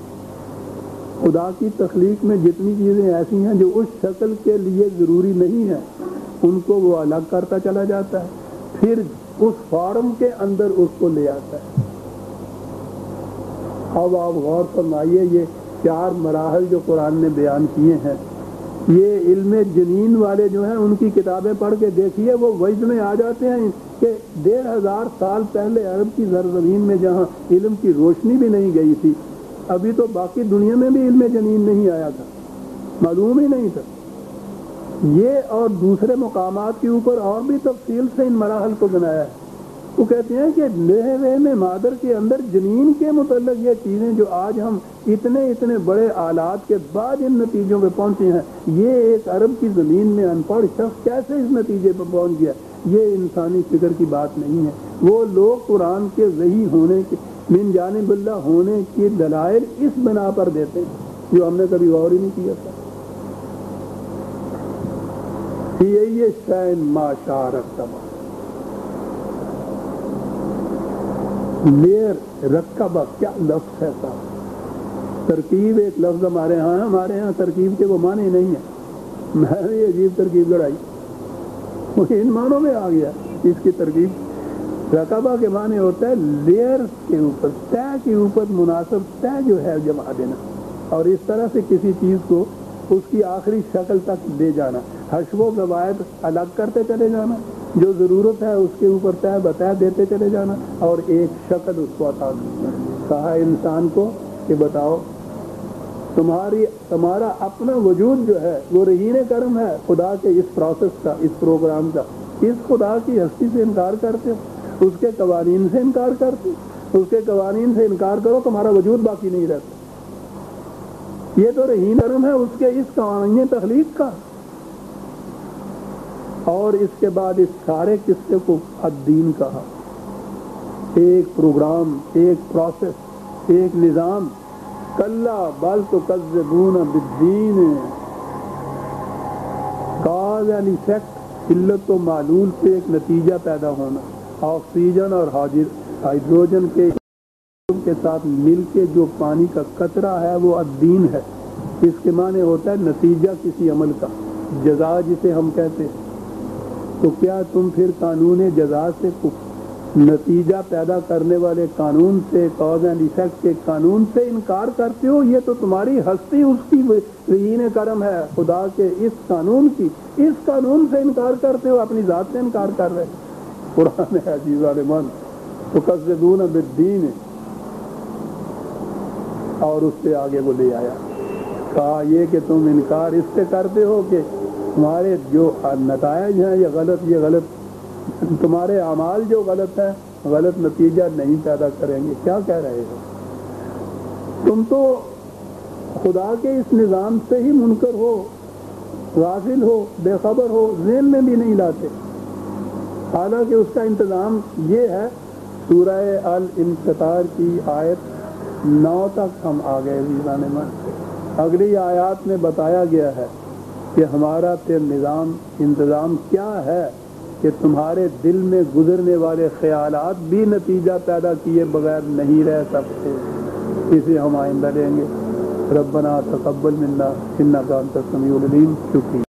خدا کی تخلیق میں جتنی چیزیں ایسی ہیں جو اس شکل کے لیے ضروری نہیں ہیں ان کو وہ الگ کرتا چلا جاتا ہے، پھر اس فارم کے اندر اس کو لے آتا ہے. اب آپ غور فرمائیے یہ 4 مراحل جو قرآن نے بیان کیے ہیں، یہ علم جنین والے جو ہیں ان کی کتابیں پڑھ کے دیکھیے، وہ وجد میں آ جاتے ہیں کہ 1500 سال پہلے عرب کی زرزمین میں جہاں علم کی روشنی بھی نہیں گئی تھی، ابھی تو باقی دنیا میں بھی علم جنین نہیں آیا تھا، معلوم ہی نہیں تھا. یہ اور دوسرے مقامات کے اوپر اور بھی تفصیل سے ان مراحل کو بنایا ہے. وہ کہتے ہیں کہ لہوے میں مادر کے اندر جنین کے متعلق یہ چیزیں جو آج ہم اتنے بڑے آلات کے بعد ان نتیجوں پہ پہنچے ہیں، یہ ایک عرب کی زمین میں ان پڑھ شخص کیسے اس نتیجے پہ پہنچ گیا؟ یہ انسانی فکر کی بات نہیں ہے. وہ لوگ قرآن کے وحی ہونے کے من جانب اللہ ہونے کے دلائل اس بنا پر دیتے ہیں جو ہم نے کبھی غور ہی نہیں کیا تھا. یہ شین ما شارک تبا لیر رکبہ کیا لفظ ہے صاحب. ترکیب ایک لفظ ہمارے ہاں ترکیب کے وہ معنی نہیں ہے. میں نے یہ عجیب ترکیب لڑائی، وہ ان معنوں میں آ گیا. اس کی ترکیب رقبہ کے معنی ہوتا ہے لیئر کے اوپر، طے کے اوپر مناسب طے جو ہے جما دینا، اور اس طرح سے کسی چیز کو اس کی آخری شکل تک لے جانا. حشو و زوائد الگ کرتے چلے جانا، جو ضرورت ہے اس کے اوپر طے بطے دیتے چلے جانا، اور ایک شکل اس کو عطا کرنا. کہا انسان کو کہ بتاؤ تمہارا اپنا وجود جو ہے وہ رہین کرم ہے خدا کے اس پروسیس کا، اس پروگرام کا. اس خدا کی ہستی سے انکار کرتے ہو، اس کے قوانین سے انکار کرتے ہو. اس کے قوانین سے انکار کرو تمہارا وجود باقی نہیں رہتا. یہ تو رہین کرم ہے اس کے اس قوانین تخلیق کا. اور اس کے بعد اس سارے قصے کو الدین کہا. ایک پروگرام، ایک پروسیس، ایک نظام. کلا بل تکذبون بالدین، کاز اینڈ ایفیکٹ، علت و معلول سے ایک نتیجہ پیدا ہونا. آکسیجن اور ہائیڈروجن کے ساتھ مل کے جو پانی کا قطرہ ہے وہ الدین ہے. اس کے معنی ہوتا ہے نتیجہ کسی عمل کا، جزا جسے ہم کہتے ہیں. تو کیا تم پھر قانون جزا سے، نتیجہ پیدا کرنے والے قانون سے، کاز اینڈ ایفیکٹ کے قانون سے انکار کرتے ہو؟ یہ تو تمہاری ہستی اس کی رہین کرم ہے خدا کے اس قانون کی. اس قانون سے انکار کرتے ہو، اپنی ذات سے انکار کر رہے. قرآن ہے عزیز عالمان تکذبون بالدین، اور اس سے آگے وہ لے آیا. کہا یہ کہ تم انکار اس سے کرتے ہو کہ تمہارے جو نتائج ہیں یہ غلط، تمہارے اعمال جو غلط ہیں غلط نتیجہ نہیں پیدا کریں گے. کیا کہہ رہے ہو؟ تم تو خدا کے اس نظام سے ہی منکر ہو، غافل ہو، بے خبر ہو، ذہن میں بھی نہیں لاتے. حالانکہ اس کا انتظام یہ ہے. سورہ الانفطار کی آیت 9 تک ہم آ گئے. ویزان من اگلی آیات میں بتایا گیا ہے کہ ہمارا پھر انتظام کیا ہے. کہ تمہارے دل میں گزرنے والے خیالات بھی نتیجہ پیدا کیے بغیر نہیں رہ سکتے، اسے ہم آئندہ لیں گے۔ ربنا تقبل منا انک انت السمیع العلیم۔ شکریہ۔